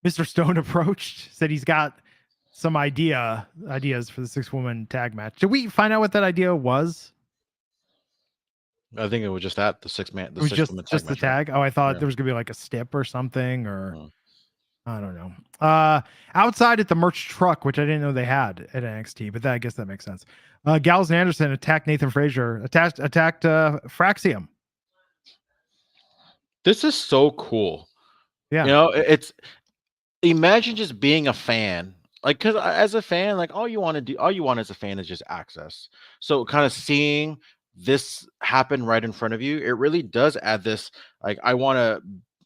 Mr. Stone approached, said he's got some ideas for the 6-woman tag match. Did we find out what that idea was? I think it was just that the 6-man, it was just the tag. Right? Oh, I thought there was gonna be like a stip or something, or I don't know. Outside at the merch truck, which I didn't know they had at NXT, but I guess that makes sense. Gallus and Anderson attacked Nathan Frazier, attacked Fraxium. This is so cool. Yeah, you know, it's imagine just being a fan. Like, because as a fan, like all you want as a fan is just access. So kind of seeing this happen right in front of you, it really does add this, like, I want to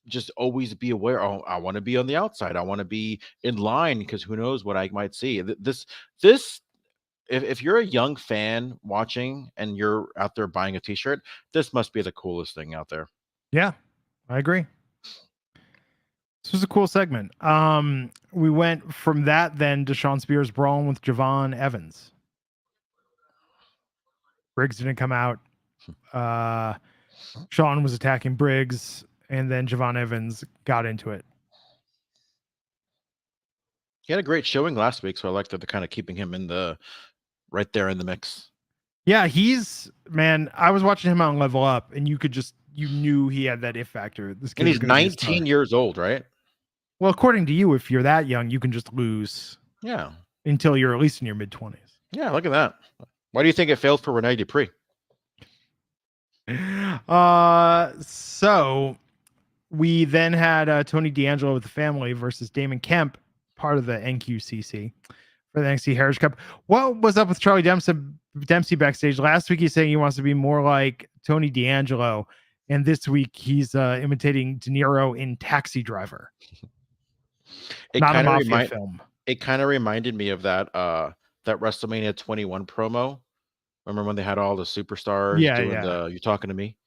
just always be aware. Oh, I want to be on the outside. I want to be in line because who knows what I might see. This, if you're a young fan watching and you're out there buying a t-shirt, this must be the coolest thing out there. Yeah, I agree. This was a cool segment. We went from that then to Shawn Spears brawling with Javon Evans. Briggs didn't come out. Shawn was attacking Briggs, and then Javon Evans got into it. He had a great showing last week, so I like that they're kind of keeping him right there in the mix. Yeah, I was watching him on Level Up, and you knew he had that if factor. This kid, and he's 19 years old, right? Well, according to you, if you're that young, you can just lose. Yeah. Until you're at least in your mid-20s. Yeah, look at that. Why do you think it failed for Rene Dupree? So we then had Tony D'Angelo with the family versus Damon Kemp, part of the NQCC for the NXT Heritage Cup. What was up with Charlie Dempsey backstage? Last week he's saying he wants to be more like Tony D'Angelo, and this week he's imitating De Niro in Taxi Driver. Not a mafia film. It kind of reminded me of that WrestleMania 21 promo. Remember when they had all the superstars doing the "You Talking to Me"?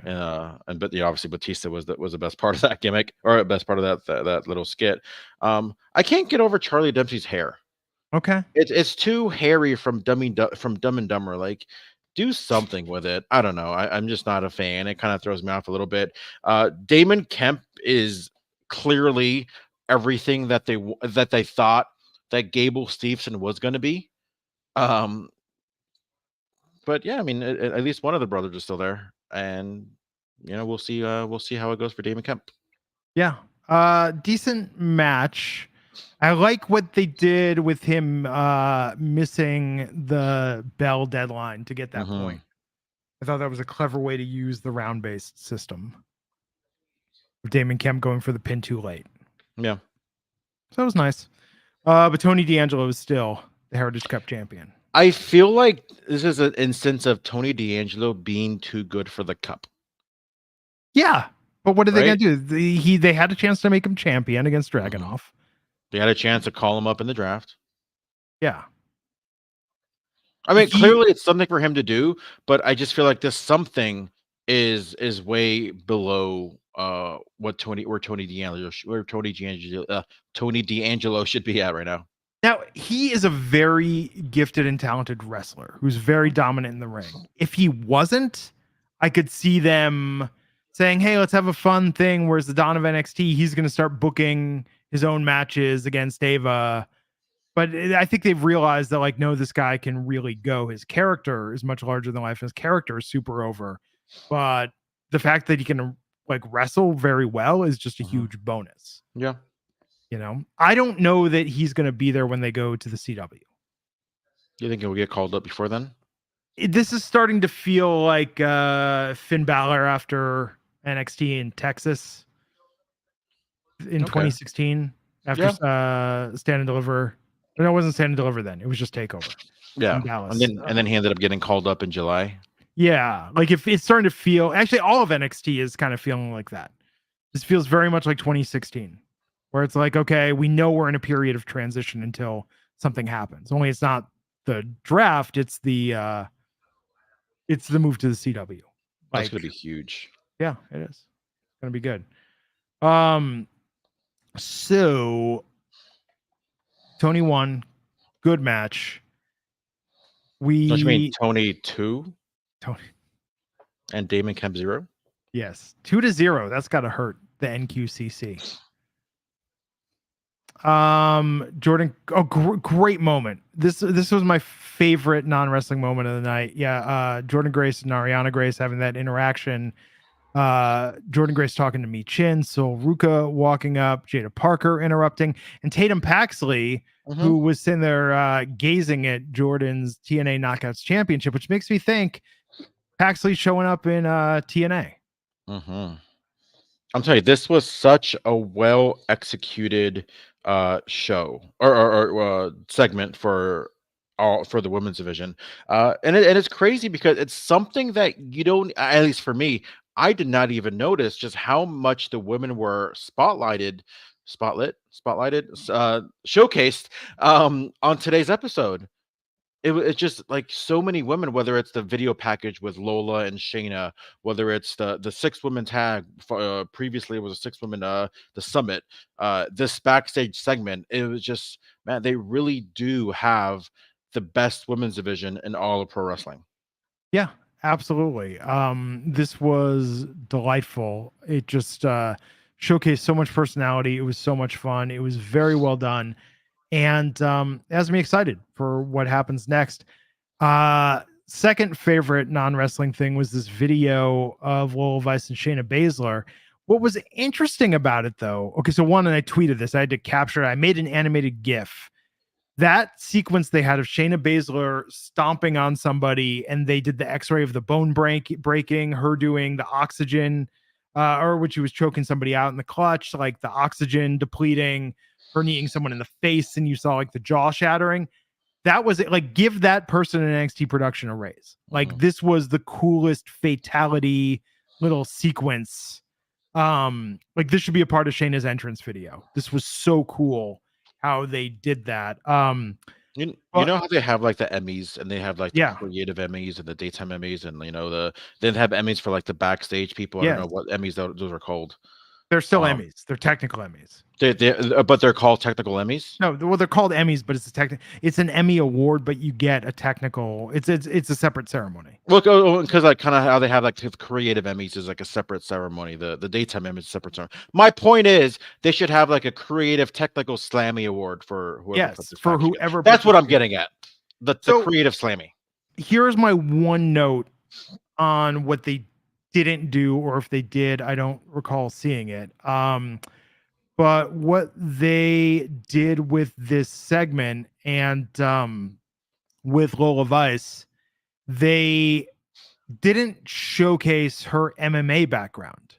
Yeah. But obviously Batista was the best part of that gimmick, or the best part of that little skit. I can't get over Charlie Dempsey's hair. Okay, it's too hairy from Dumb and Dumber. Like, do something with it. I don't know. I'm just not a fan. It kind of throws me off a little bit. Damon Kemp is clearly everything that they thought that Gable Steveson was going to be. But yeah, I mean, at least one of the brothers is still there, and we'll see how it goes for Damon Kemp. Yeah, decent match. I like what they did with him missing the bell deadline to get that point. I thought that was a clever way to use the round-based system. Damon Kemp going for the pin too late. Yeah. So that was nice. But Tony D'Angelo is still the Heritage Cup champion. I feel like this is an instance of Tony D'Angelo being too good for the cup. Yeah. But what are they going to do? They had a chance to make him champion against Dragunov. They had a chance to call him up in the draft. Yeah. I mean, clearly it's something for him to do, but I just feel like this something is way below what Tony D'Angelo should be at right now. Now, he is a very gifted and talented wrestler who's very dominant in the ring. If he wasn't, I could see them saying, hey, let's have a fun thing. Where's the Dawn of NXT? He's going to start booking his own matches against Ava. But I think they've realized that, like, no, this guy can really go. His character is much larger than life. His character is super over. But the fact that he can, like, wrestle very well is just a huge bonus. Yeah. I don't know that he's going to be there when they go to the CW. You think he'll get called up before then? This is starting to feel like Finn Balor after NXT in Texas in 2016 after Stand and Deliver. No, it wasn't Stand and Deliver then. It was just TakeOver. Yeah. And then he ended up getting called up in July. Yeah, like if it's starting to feel actually all of NXT is kind of feeling like that. This feels very much like 2016, where it's like, okay, we know we're in a period of transition until something happens. Only it's not the draft, it's the move to the CW. That's Like, going to be huge. yeah, it is. It's gonna be good. Um, so Tony won, good match. Don't you mean We Tony 2 Tony, and Damon Kemp 0? yes, 2-0. That's got to hurt the NQCC. Jordynne, great moment. This was my favorite non-wrestling moment of the night. Yeah, Jordynne Grace and Ariana Grace having that interaction. Jordynne Grace talking to Mi Chin, Sol Ruka walking up, Jada Parker interrupting, and Tatum Paxley, who was sitting there gazing at Jordynne's TNA Knockouts Championship, which makes me think Paxley showing up in TNA. I'm telling you, this was such a well executed show or segment for the women's division, and it's crazy because it's something that you don't, at least for me, I did not even notice just how much the women were showcased on today's episode. It's just like so many women, whether it's the video package with Lola and Shayna, whether it's the 6 women tag, previously it was a 6 women the summit, this backstage segment, it was just, man, they really do have the best women's division in all of pro wrestling. Yeah, absolutely. This was delightful. It just showcased so much personality. It was so much fun. It was very well done. And has me excited for what happens next. Second favorite non-wrestling thing was this video of Lola Vice and Shayna Baszler. What was interesting about it, though, okay, so one, and I tweeted this, I had to capture it. I made an animated GIF. That sequence they had of Shayna Baszler stomping on somebody, and they did the X-ray of the bone breaking, her doing the oxygen, or when she was choking somebody out in the clutch, like the oxygen depleting, her kneeing someone in the face, and you saw like the jaw shattering. That was it. Like, give that person an NXT production a raise. Like, this was the coolest fatality little sequence. Like, this should be a part of Shayna's entrance video. This was so cool how they did that. You know how they have like the Emmys, and they have like the Yeah. creative Emmys and the daytime Emmys, and they have Emmys for like the backstage people. I don't know what Emmys those are called. They're still Emmys. They're technical Emmys. But they're called technical Emmys. No, well, they're called Emmys, but it's an Emmy award, but you get a technical. It's a separate ceremony. Look, because like kind of how they have like the creative Emmys is like a separate ceremony. The daytime Emmys is a separate ceremony. My point is they should have like a creative technical Slammy award for whoever. Yes, for whoever. That's what I'm getting at. The creative Slammy. Here's my one note on what they didn't do, or if they did, I don't recall seeing it. But what they did with this segment and with Lola Vice, they didn't showcase her MMA background.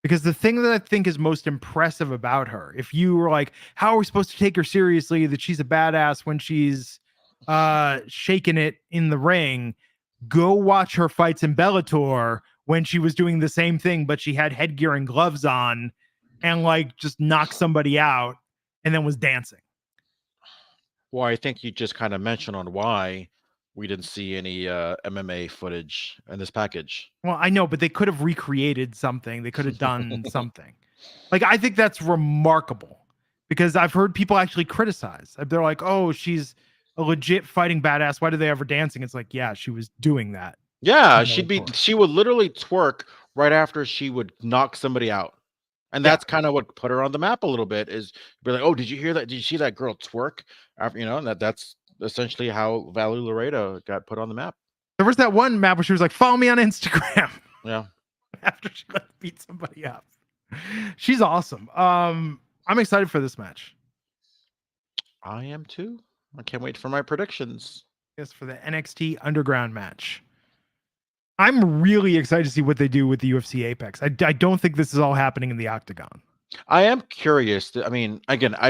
Because the thing that I think is most impressive about her, if you were like, how are we supposed to take her seriously that she's a badass when she's shaking it in the ring, go watch her fights in Bellator when she was doing the same thing, but she had headgear and gloves on and like just knocked somebody out and then was dancing. Well, I think you just kind of mentioned on why we didn't see any MMA footage in this package. Well, I know, but they could have recreated something. They could have done something. Like, I think that's remarkable because I've heard people actually criticize. They're like, oh, she's a legit fighting badass. Why do they ever dancing? It's like, yeah, she was doing that. Yeah, she would literally twerk right after she would knock somebody out. And that's kind of what put her on the map a little bit, is be like, oh, did you hear that? Did you see that girl twerk? After, and that's essentially how Valerie Laredo got put on the map. There was that one map where she was like, follow me on Instagram. Yeah. After she beat somebody up. She's awesome. I'm excited for this match. I am too. I can't wait for my predictions. Yes, for the NXT Underground match. I'm really excited to see what they do with the UFC Apex. I don't think this is all happening in the Octagon. I am curious. I mean, again, I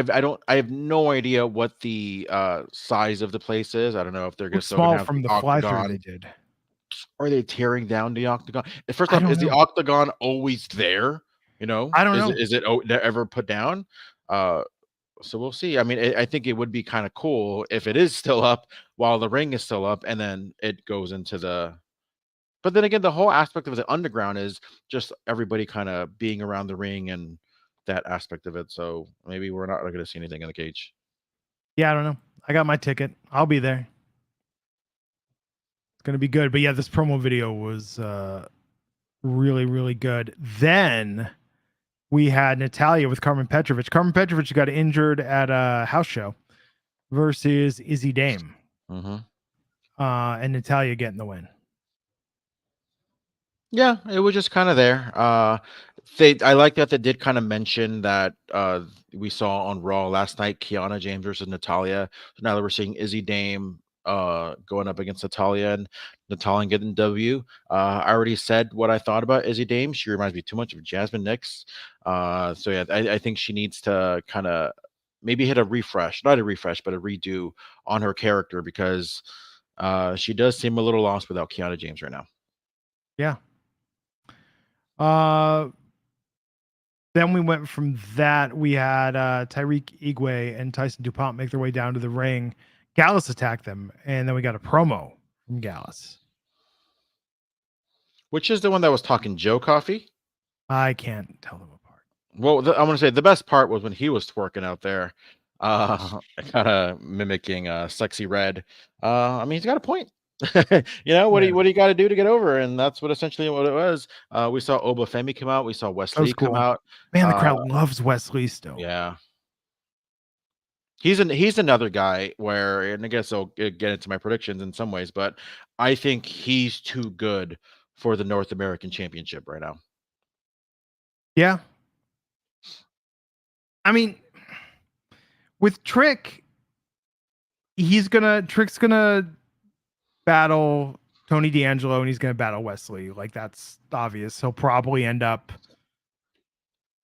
have no idea what the size of the place is. I don't know if they're going to small from the fly through they did. Are they tearing down the octagon? First I off, don't is the know. octagon always there? I don't Is know. it ever put down? Uh, so we'll see. I mean, I think it would be kind of cool if it is still up while the ring is still up, and then it goes into the. But then again, the whole aspect of the underground is just everybody kind of being around the ring and that aspect of it. So maybe we're not going to see anything in the cage. Yeah, I don't know. I got my ticket. I'll be there. It's gonna be good. But yeah, this promo video was really, really good. Then we had Natalia with Carmen Petrovich. Carmen Petrovich got injured at a house show versus Izzy Dame. Mm-hmm. And Natalia getting the win. Yeah, it was just kind of there. I like that they did kind of mention that we saw on Raw last night, Kiana James versus Natalia. So now that we're seeing Izzy Dame going up against Natalia and Natalia getting W. I already said what I thought about Izzy Dame. She reminds me too much of Jasmine Nix. So yeah, I think she needs to kind of maybe hit a refresh, not a refresh, but a redo on her character because she does seem a little lost without Kiana James right now. Yeah. Then we went from that. We had Tyreek Igwe and Tyson DuPont make their way down to the ring. Gallus attacked them, and then we got a promo from Gallus. Which is the one that was talking Joe Coffee? I can't tell them apart. Well, I want to say the best part was when he was twerking out there, kind of mimicking Sexy Red. I mean, he's got a point. What do you got to do to get over, and that's what essentially what it was. We saw Obafemi come out. We saw Wesley come out. Man, the crowd loves Wesley still. Yeah, he's another guy where, and I guess I'll get into my predictions in some ways, but I think he's too good for the North American Championship right now. Yeah. I mean, with Trick, Trick's gonna battle Tony D'Angelo and he's gonna battle Wesley. Like, that's obvious. He'll probably end up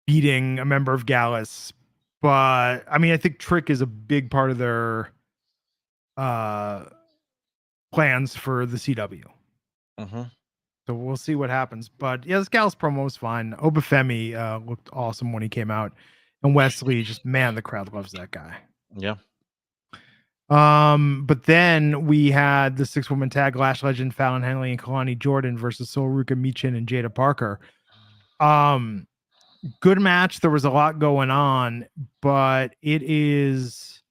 beating a member of Gallus. But I mean, I think Trick is a big part of their plans for the CW. Mm-hmm. So we'll see what happens. But yeah, this Gallus promo was fine. Obafemi looked awesome when he came out. And Wesley, just, man, the crowd loves that guy. Yeah. But then we had the 6-woman tag, Lash Legend, Fallon Henley, and Kalani Jordan versus Sol Ruka, Michin, and Jada Parker. Good match. There was a lot going on, but it is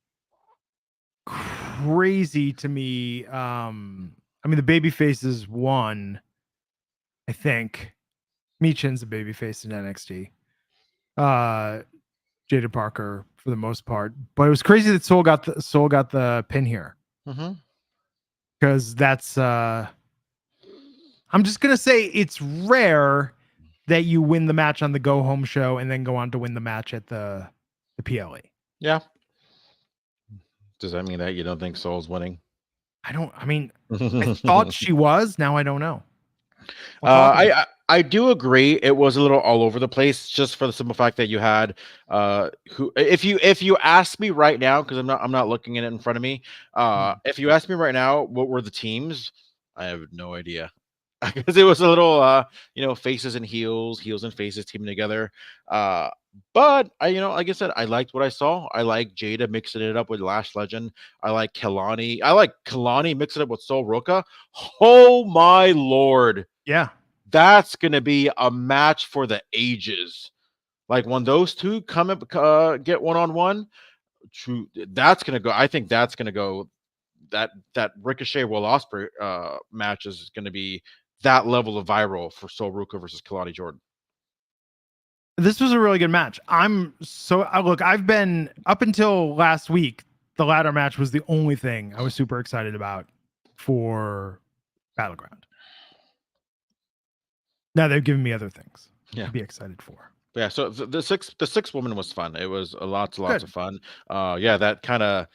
crazy to me. I mean, the baby faces won, I think. Michin's a baby face in NXT. Jada Parker for the most part, but it was crazy that Sol got the pin here. Because that's I'm just gonna say it's rare that you win the match on the go home show and then go on to win the match at the PLE. Yeah. Does that mean that you don't think Sol's winning? I mean, I thought she was. Now I don't know. I do agree. It was a little all over the place, just for the simple fact that you had who if you ask me right now, because I'm not looking at it in front of me. If you ask me right now, what were the teams? I have no idea. Because it was a little faces and heels and faces teaming together. But like I said, I liked what I saw. I like Jada mixing it up with Lash Legend. I like Kalani. I like Kalani mixing it up with Sol Ruka. Oh my lord. Yeah. That's gonna be a match for the ages. Like when those two come up, get one-on-one, true. That's gonna go. I think that's gonna go. That Ricochet Will Ospreay match is gonna be that level of viral for Sol Ruka versus Kalani Jordan. This was a really good match. I've been up until last week. The ladder match was the only thing I was super excited about for Battleground. Now they've given me other things to be excited for. Yeah, so the 6-woman was fun. It was lots of fun. That kind of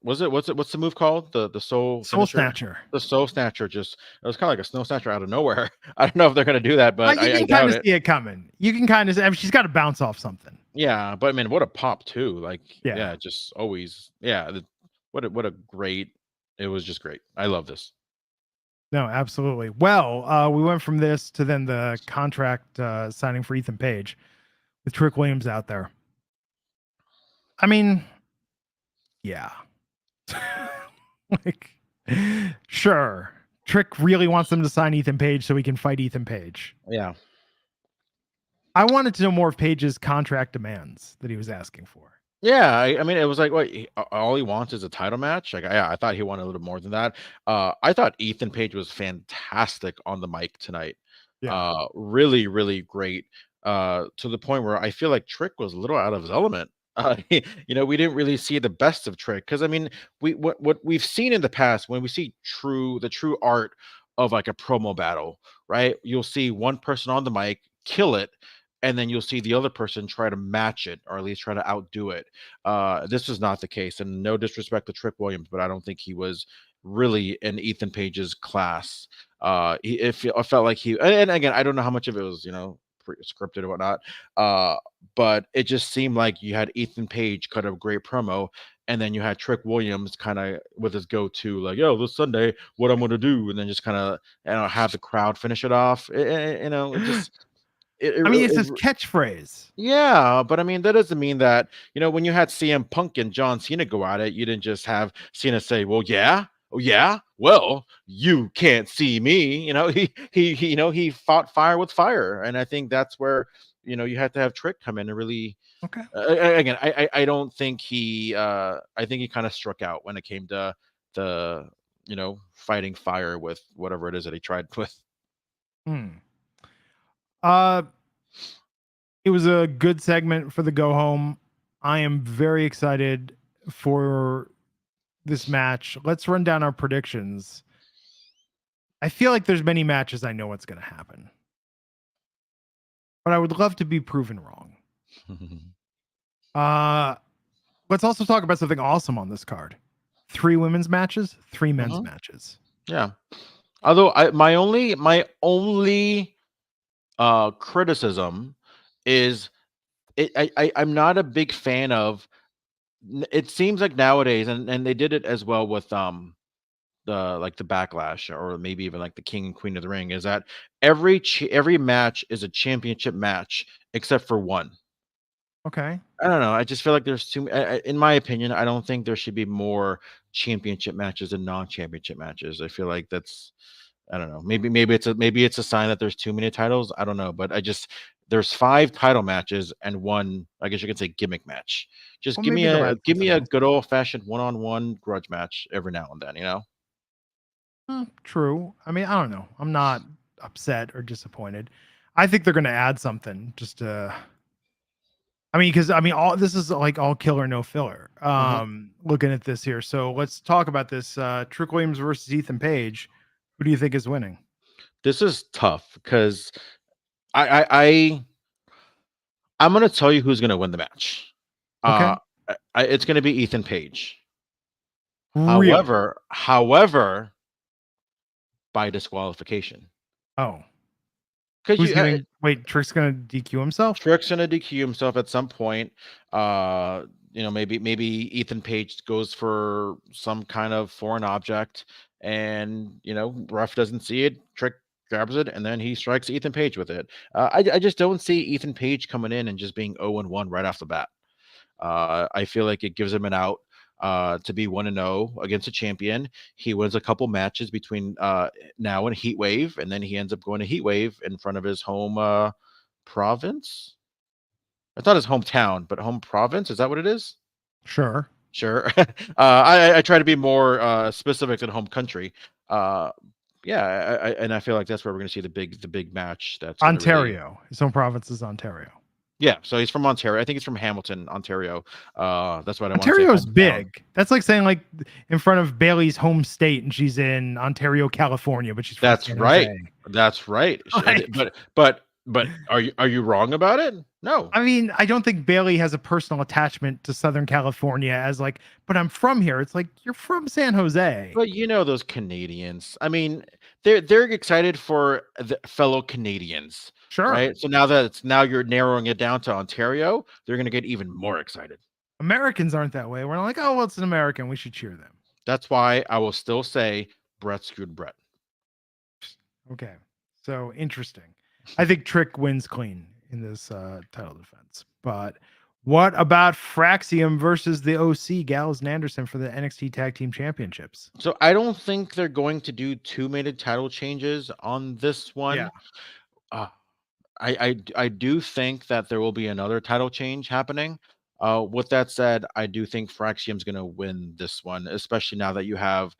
what's the move called? The soul snatcher. The soul snatcher, just it was kind of like a snow snatcher out of nowhere. I don't know if they're gonna do that, but you can kind of see it coming. You can kind of, I mean, she's got to bounce off something. Yeah, but I mean, what a pop too! Like, just always, what a great. It was just great. I love this. No, absolutely. Well, we went from this to then the contract signing for Ethan Page with Trick Williams out there. I mean, yeah. Like, sure. Trick really wants them to sign Ethan Page so he can fight Ethan Page. Yeah. I wanted to know more of Page's contract demands that he was asking for. Yeah, I mean, it was like, what, all he wants is a title match? Like, I thought he wanted a little more than that. I thought Ethan Page was fantastic on the mic tonight. Yeah. Really, really great. To the point where I feel like Trick was a little out of his element. We didn't really see the best of Trick because I mean, what we've seen in the past when we see the true art of like a promo battle, right? You'll see one person on the mic kill it, and then you'll see the other person try to match it or at least try to outdo it. This was not the case, and no disrespect to Trick Williams, but I don't think he was really in Ethan Page's class. I felt like and again, I don't know how much of it was, scripted or whatnot, but it just seemed like you had Ethan Page cut a great promo, and then you had Trick Williams kind of with his go-to, like, "Yo, this Sunday, what I'm going to do," and then just kind of, have the crowd finish it off. It just I mean, it's it his catchphrase. yeah, but I mean, that doesn't mean that, when you had CM Punk and John Cena go at it, you didn't just have Cena say, "Well, yeah, oh yeah, well, you can't see me." He fought fire with fire, and I think that's where you have to have Trick come in and really. Okay. Again, I don't think I think he kind of struck out when it came to the fighting fire with whatever it is that he tried with. Hmm. Uh, it was a good segment for the go home. I am very excited for this match. Let's run down our predictions. I feel like there's many matches I know what's going to happen, but I would love to be proven wrong. Let's also talk about something awesome on this card. 3 women's matches, 3 men's matches. Yeah. Although my only criticism is I'm not a big fan of it seems like nowadays, and they did it as well with the backlash, or maybe even like the King and Queen of the Ring, is that every match is a championship match except for one. Okay. I don't know. I just feel like there's too, in my opinion, I don't think there should be more championship matches than non-championship matches. I feel like that's, I don't know. Maybe it's a sign that there's too many titles. I don't know, but there's 5 title matches and one, I guess you could say, gimmick match. Just Well, give me maybe they'll a add give me something a else. good old-fashioned one-on-one grudge match every now and then. True. I mean, I don't know. I'm not upset or disappointed. I think they're going to add something just to. I mean, because all this is like all killer, no filler. Mhm. Looking at this here, so let's talk about this. Trick Williams versus Ethan Page. Who do you think is winning? This is tough because I'm gonna tell you who's gonna win the match. Okay. It's gonna be Ethan Page. Really? However, by disqualification. Oh, Because who's getting? Wait, Trick's going to DQ himself? Trick's gonna DQ himself at some point. Maybe Ethan Page goes for some kind of foreign object, and ref doesn't see it. Trick grabs it, and then he strikes Ethan Page with it. I just don't see Ethan Page coming in and just being 0-1 right off the bat. I feel like it gives him an out to be 1-0 against a champion. He wins a couple matches between now and Heat Wave, and then he ends up going to Heat Wave in front of his home province. I thought his hometown, but home province, is that what it is? Sure. Sure. I try to be more specific than home country. Yeah, and I feel like that's where we're going to see the big match. That's going to really. Ontario. His home province is Ontario. Yeah, so he's from Ontario. I think he's from Hamilton, Ontario. That's what I want to say. Ontario's Hometown. big. That's like saying like in front of Bailey's home state, and she's in Ontario, California, but she's from That's San right. Jose. That's right. Like, But are you wrong about it? No. I mean, I don't think Bailey has a personal attachment to Southern California as like, but I'm from here. It's like you're from San Jose. But those Canadians. I mean, they're excited for the fellow Canadians, Sure. right? So now you're narrowing it down to Ontario, they're gonna get even more excited. Americans aren't that way. We're not like, oh, well, it's an American. We should cheer them. That's why I will still say Brett screwed Brett. Okay. So interesting. I think Trick wins clean in this title defense. But what about Fraxium versus the OC, Gallus and Anderson for the NXT Tag Team Championships? So I don't think they're going to do too many title changes on this Yeah. one. Uh, I do think that there will be another title change happening. With that said, I do think Fraxium's going to win this one, especially now that you have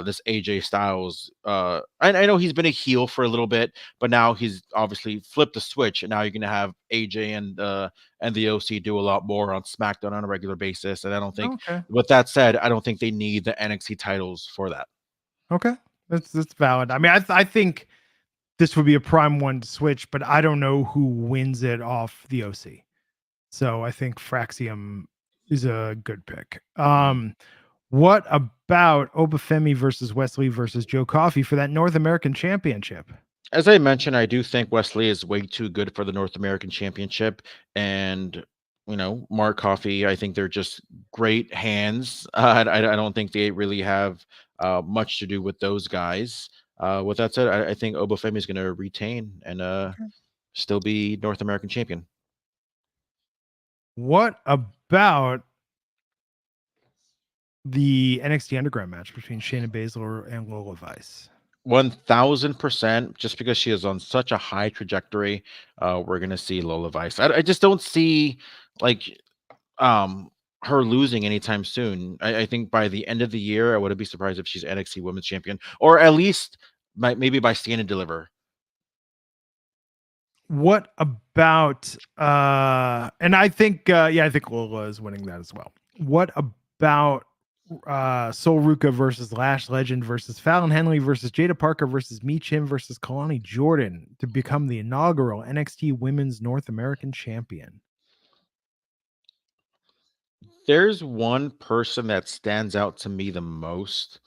this AJ Styles. I know he's been a heel for a little bit, but now he's obviously flipped the switch, and now you're going to have AJ and the OC do a lot more on SmackDown on a regular basis. And I don't think, Okay. with that said, I don't think they need the NXT titles for that. Okay. That's valid. I mean, I think this would be a prime one to switch, but I don't know who wins it off the OC. So I think Fraxium is a good pick. What about Obafemi versus Wesley versus Joe Coffey for that North American Championship? As I mentioned, I do think Wesley is way too good for the North American Championship, and Mark Coffey. I think they're just great hands. I don't think they really have much to do with those guys. With that said, I think Obafemi is going to retain and still be North American champion. What about the NXT Underground match between Shayna Baszler and Lola Vice? 1000%. Just because she is on such a high trajectory, we're going to see Lola Vice. I just don't see like her losing anytime soon. I think by the end of the year, I wouldn't be surprised if she's NXT Women's Champion, or at least maybe by Stand and Deliver. What about and I think I think Lola is winning that as well. What about Sol Ruka versus Lash Legend versus Fallon Henley versus Jada Parker versus Mi Chin versus Kalani Jordan to become the inaugural NXT Women's North American Champion? There's one person that stands out to me the most,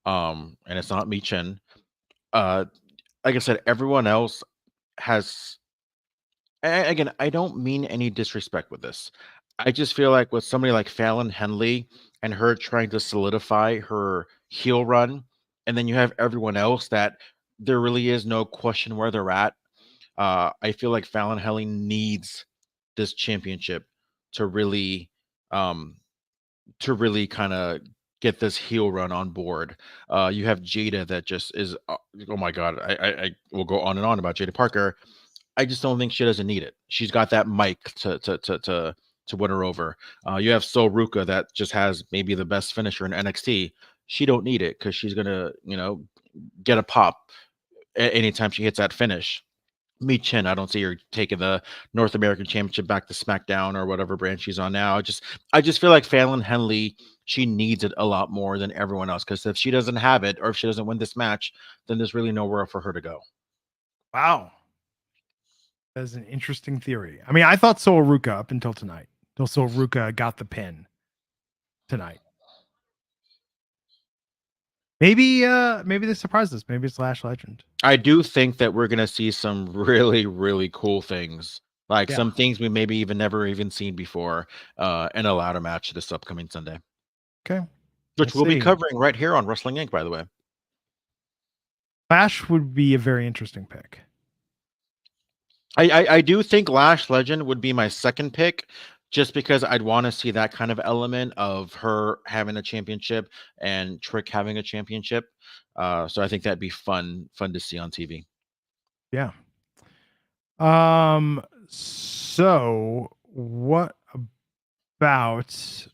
and it's not Mi Chin. Like I said, everyone else has. Again, I don't mean any disrespect with this. I just feel like with somebody like Fallon Henley and her trying to solidify her heel run, and then you have everyone else that there really is no question where they're at. I feel like Fallon Henley needs this championship to really, um, kind of get this heel run on board. You have Jada that just is, oh my god, I will go on and on about Jada Parker. I just don't think she doesn't need it. She's got that mic to win her over. You have Sol Ruka that just has maybe the best finisher in NXT. She don't need it because she's gonna get a pop anytime she hits that finish. Mi Chin, I don't see her taking the North American Championship back to SmackDown or whatever brand she's on now. I just feel like Fallon Henley, she needs it a lot more than everyone else, because if she doesn't have it or if she doesn't win this match, then there's really nowhere for her to go. Wow. That's an interesting theory. I mean, I thought Sol Ruka up until tonight. Until Sol Ruka got the pin tonight. Maybe they surprised us. Maybe it's Lash Legend. I do think that we're gonna see some really, really cool things. Like some things we maybe even never even seen before in a ladder match this upcoming Sunday. Okay. Which we'll be covering right here on Wrestling Inc., by the way. Lash would be a very interesting pick. I do think Lash Legend would be my second pick, just because I'd want to see that kind of element of her having a championship and Trick having a championship. So I think that'd be fun to see on TV. Yeah. So what about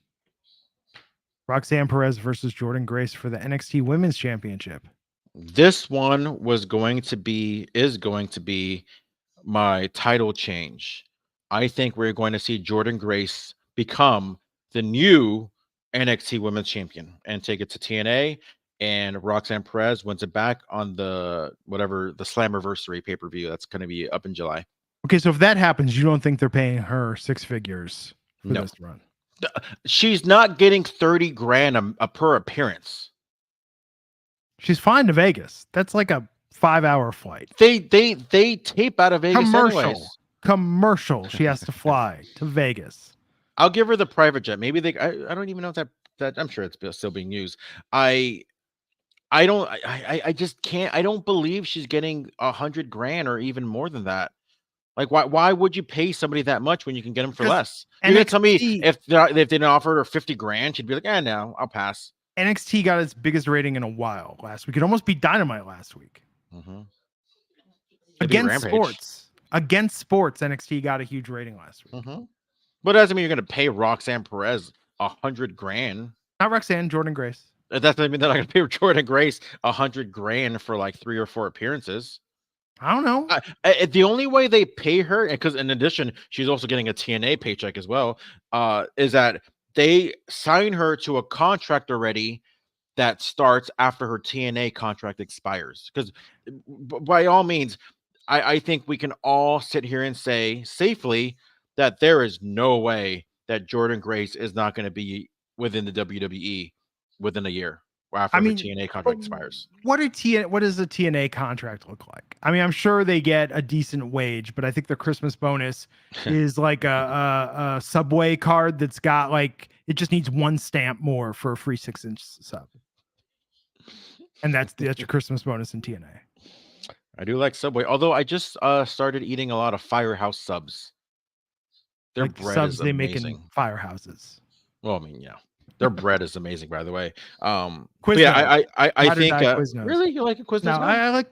Roxanne Perez versus Jordynne Grace for the NXT Women's Championship? This one is going to be my title change. I think we're going to see Jordynne Grace become the new NXT Women's Champion and take it to TNA, and Roxanne Perez wins it back on the Slammiversary pay-per-view that's going to be up in July. Okay, so if that happens, you don't think they're paying her six figures for this run? She's not getting $30,000 a per appearance. She's flying to Vegas. That's like a 5-hour flight. They tape out of Vegas Commercial. She has to fly to Vegas. I'll give her the private jet. Maybe I don't even know if that I'm sure it's still being used. I just can't. I don't believe she's getting $100,000 or even more than that. Like, why would you pay somebody that much when you can get them for less? You're gonna tell me if they didn't offer her $50,000, she'd be like, no, I'll pass. NXT got its biggest rating in a while last week. It almost beat Dynamite last week. Mm-hmm. Against sports, NXT got a huge rating last week. Mm-hmm. But it doesn't mean you're gonna pay Roxanne Perez $100,000. Not Roxanne, Jordynne Grace. That doesn't mean they're not gonna pay Jordynne Grace $100,000 for like 3 or 4 appearances. I don't know. The only way they pay her, because in addition, she's also getting a TNA paycheck as well, is that they sign her to a contract already that starts after her TNA contract expires. Because by all means, I think we can all sit here and say safely that there is no way that Jordynne Grace is not going to be within the WWE within a year after her TNA contract expires. What does a TNA contract look like? I mean, I'm sure they get a decent wage, but I think their Christmas bonus is like a Subway card that's got like, it just needs 1 stamp more for a free 6-inch sub. And that's your Christmas bonus in TNA. I do like Subway, although I just started eating a lot of Firehouse subs. Their like bread subs is they amazing. make in firehouses. Well, I mean, yeah. Their bread is amazing, by the way. Quiznos. I think Quiznos. Really, you like a Quiznos? No, I like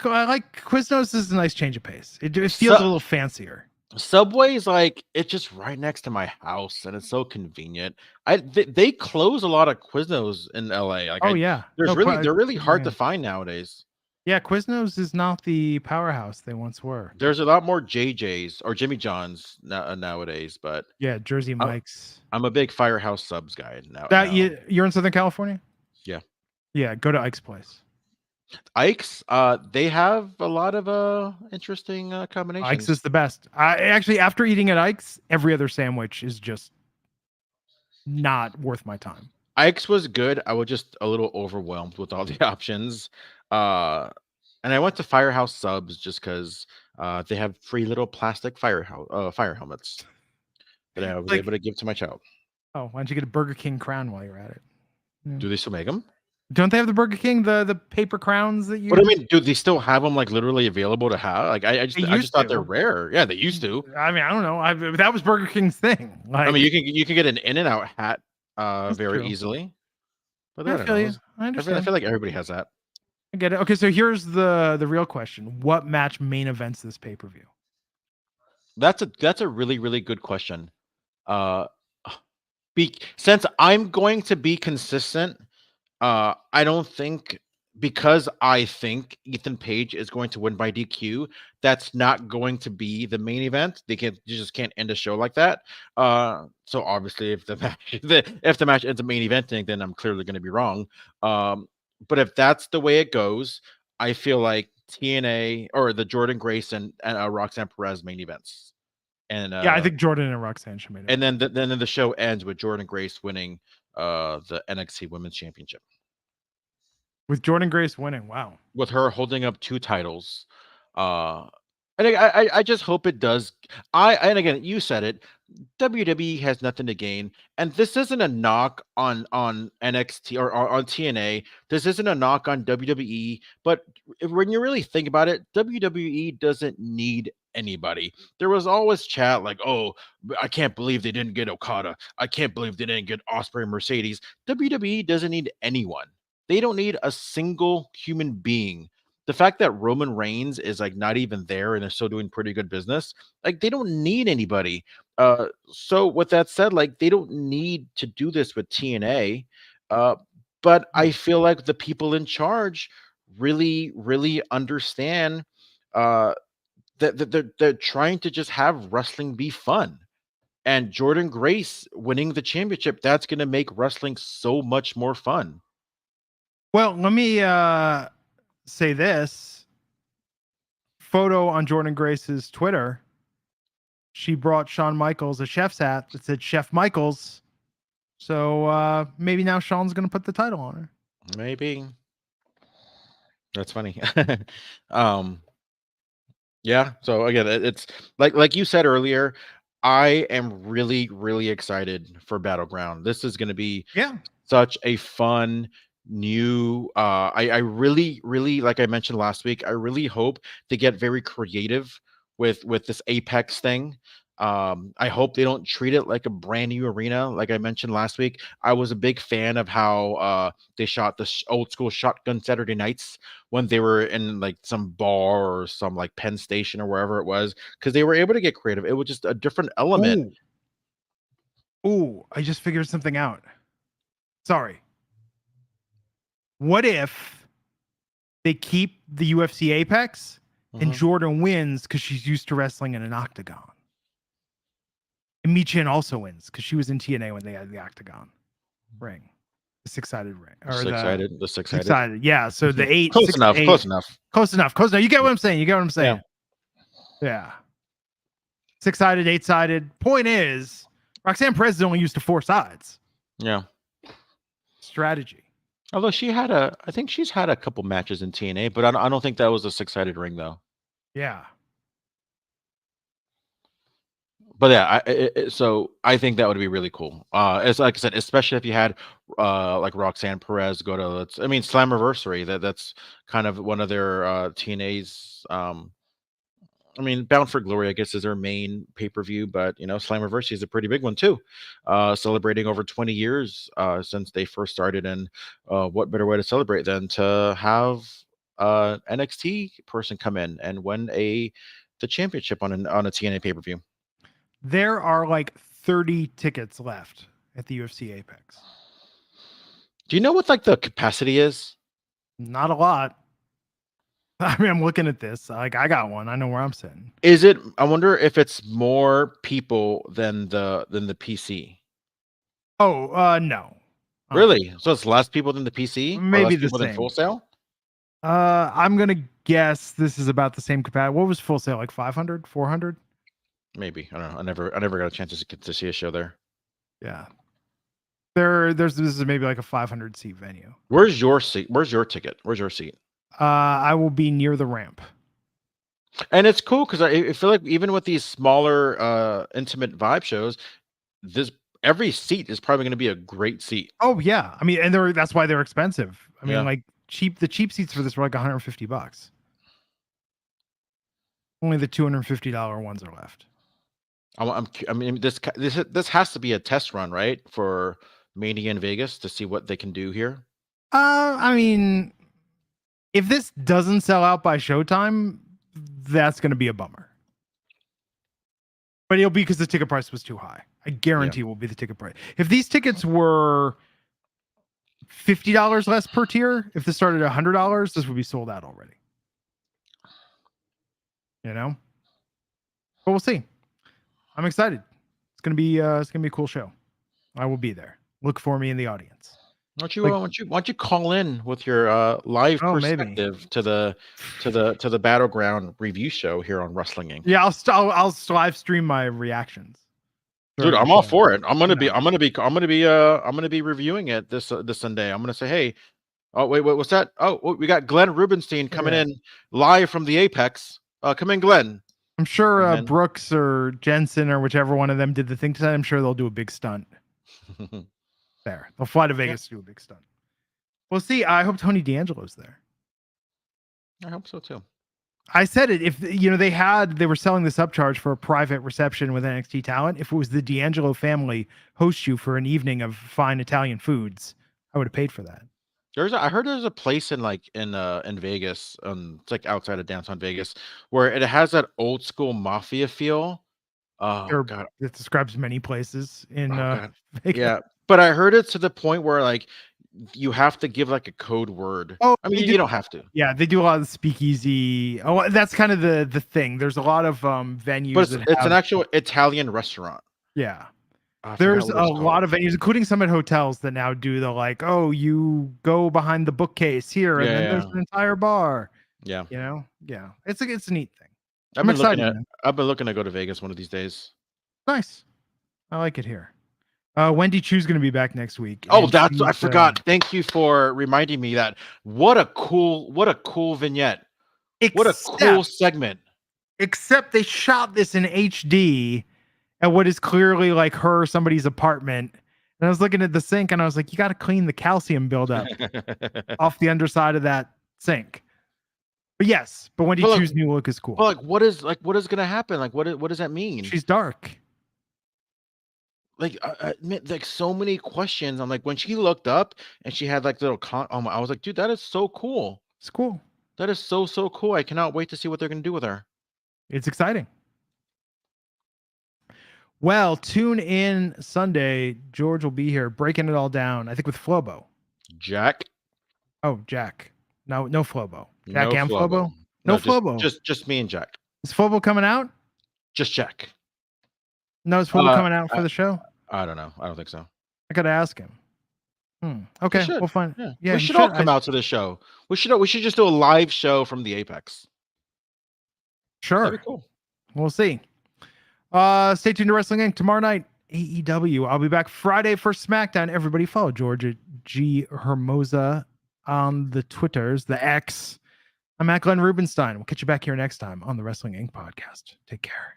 Quiznos. Is a nice change of pace. It feels a little fancier. Subway is like, it's just right next to my house, and it's so convenient. They close a lot of Quiznos in LA. Like, they're really hard to find nowadays. Yeah, Quiznos is not the powerhouse they once were. There's a lot more JJ's or Jimmy John's nowadays, but yeah, Jersey Mike's. I'm a big Firehouse subs guy now. You're in Southern California? Yeah. Yeah, go to Ike's place. Ike's, they have a lot of interesting combinations. Ike's is the best. I actually, after eating at Ike's, every other sandwich is just not worth my time. Ike's was good. I was just a little overwhelmed with all the options. And I went to Firehouse Subs just because they have free little plastic fire helmets that I was able to give to my child. Oh, why don't you get a Burger King crown while you're at it? Yeah. Do they still make them? Don't they have the Burger King, the paper crowns that you? What do you mean? Do they still have them like literally available to have? Like I just thought they're rare. Yeah, they used to. I mean, I don't know. That was Burger King's thing. Like, I mean, you can get an In-N-Out hat very easily. But I feel you. I understand. I feel like everybody has that. I get it. Okay, so here's the real question: what match main events this pay-per-view? That's a really, really good question. Since I'm going to be consistent, I don't think, because I think Ethan Page is going to win by DQ, that's not going to be the main event. You just can't end a show like that. So obviously, if the match ends up main eventing, then I'm clearly going to be wrong. But if that's the way it goes, I feel like TNA or the Jordynne Grace and Roxanne Perez main events. And I think Jordynne and Roxanne should main event. And then the show ends with Jordynne Grace winning the NXT Women's Championship. With Jordynne Grace winning, wow. With her holding up 2 titles. And I just hope it does. And again, you said it. WWE has nothing to gain, and this isn't a knock on NXT or on TNA. This isn't a knock on WWE. But when you really think about it, WWE doesn't need anybody. There was always chat like, "Oh, I can't believe they didn't get Okada. I can't believe they didn't get Ospreay and Mercedes." WWE doesn't need anyone. They don't need a single human being. The fact that Roman Reigns is like not even there and they're still doing pretty good business, like they don't need anybody. So with that said, like they don't need to do this with TNA. But I feel like the people in charge really, really understand that they're trying to just have wrestling be fun. And Jordynne Grace winning the championship, that's going to make wrestling so much more fun. Well, let me say this photo on Jordynne Grace's Twitter. She brought Shawn Michaels a chef's hat that said Chef Michaels. So maybe now Shawn's going to put the title on her. Maybe. That's funny. Yeah. So again, it's like you said earlier, I am really, really excited for Battleground. This is going to be such a fun new. I really, really, like I mentioned last week, I really hope they get very creative with this Apex thing. I hope they don't treat it like a brand new arena. Like I mentioned last week, I was a big fan of how they shot the old school shotgun Saturday nights when they were in like some bar or some like Penn Station or wherever it was, because they were able to get creative. It was just a different element. Ooh, I just figured something out. Sorry. What if they keep the UFC Apex and Jordynne wins because she's used to wrestling in an octagon? And Michin also wins because she was in TNA when they had the octagon ring. The six-sided ring. Or The six-sided. Six-sided. Yeah. So the eight. Close enough. Close enough. Close enough. Close enough. You get what I'm saying. Yeah. Six-sided, eight-sided. Point is, Roxanne Perez is only used to four sides. Yeah. Strategy. Although I think she's had a couple matches in TNA, but I don't think that was a six-sided ring though. Yeah. But yeah, so I think that would be really cool. It's like I said, especially if you had like Roxanne Perez go to Slammiversary. That's kind of one of their TNA's. Bound for Glory, I guess, is their main pay-per-view, but Slammiversary is a pretty big one too, celebrating over 20 years since they first started. And what better way to celebrate than to have NXT person come in and win the championship on a TNA pay-per-view? There are like 30 tickets left at the UFC Apex. Do you know what like the capacity is? Not a lot. I'm looking at this. Like, I got one. I know where I'm sitting. I wonder if it's more people than the PC. Oh, no. Really? So it's less people than the PC? Maybe less people than Full Sail? I'm gonna guess this is about the same capacity. What was Full Sail, like 500, 400? Maybe. I don't know. I never got a chance to see a show there. Yeah. This is maybe like a 500 seat venue. Where's your seat? Where's your ticket? Where's your seat? I will be near the ramp. And it's cool because I feel like even with these smaller intimate vibe shows, every seat is probably going to be a great seat. Oh yeah. And that's why they're expensive. Like the cheap seats for this were like $150. Only the $250 ones are left. This has to be a test run, right? For Mania in Vegas to see what they can do here. If this doesn't sell out by Showtime, that's going to be a bummer. But it'll be because the ticket price was too high. I guarantee it will be the ticket price. If these tickets were $50 less per tier, if this started at $100, this would be sold out already. But we'll see. I'm excited. It's gonna be a cool show. I will be there. Look for me in the audience. Why don't you call in with your live perspective to the Battleground review show here on Wrestling Inc. Yeah, I'll live stream my reactions. Dude, I'm all for it. I'm gonna be reviewing it this Sunday. I'm gonna say, hey, oh wait, what's that? Oh, we got Glenn Rubenstein coming in live from the Apex. Come in, Glenn. I'm sure Brooks or Jensen or whichever one of them did the thing tonight. I'm sure they'll do a big stunt. There, they'll fly to Vegas to do a big stunt. We'll see. I hope Tony D'Angelo's there. I hope so too. I said it. If they were selling this upcharge for a private reception with NXT talent. If it was the D'Angelo family host you for an evening of fine Italian foods, I would have paid for that. I heard there's a place in Vegas, it's like outside of downtown Vegas, where it has that old school mafia feel. Oh God, it describes many places in Vegas. Yeah, but I heard it to the point where like you have to give like a code word. Oh, you don't have to. Yeah, they do a lot of speakeasy. Oh, that's kind of the thing. There's a lot of venues, but it's an actual Italian restaurant. Yeah. There's a lot of venues, including some at hotels, that now do the you go behind the bookcase here, and then there's an entire bar. Yeah. Yeah. It's a neat thing. I'm excited. I've been looking to go to Vegas one of these days. Nice. I like it here. Wendy Chu's going to be back next week. Oh, I forgot. Thank you for reminding me that. What a cool vignette. What a cool segment. Except they shot this in HD at what is clearly like somebody's apartment, And I was looking at the sink and I was like, you got to clean the calcium buildup off the underside of that sink. But yes, but Wendy Chu's new look is cool. But what is going to happen? Like, what does that mean? She's dark. Like, like so many questions. I'm like, when she looked up and she had like little I was like, dude, that is so cool. It's cool. That is so cool. I cannot wait to see what they're going to do with her. It's exciting. Well, tune in Sunday. George will be here breaking it all down. I think with Flobo. Jack. Oh, Jack. No Flobo. Jack No and Flobo. No Flobo. Just me and Jack. Is Flobo coming out? Just Jack. No, is Flobo coming out for the show? I don't know. I don't think so. I gotta ask him. Okay, we'll find. Yeah, we should all come out to the show. We should just do a live show from the Apex. Sure. That'd be cool. We'll see. Stay tuned to Wrestling Inc. tomorrow night. AEW. I'll be back Friday for SmackDown. Everybody follow George at G Hermoza on the Twitters, the X. I'm Matt Glenn Rubenstein. We'll catch you back here next time on the Wrestling Inc. podcast. Take care.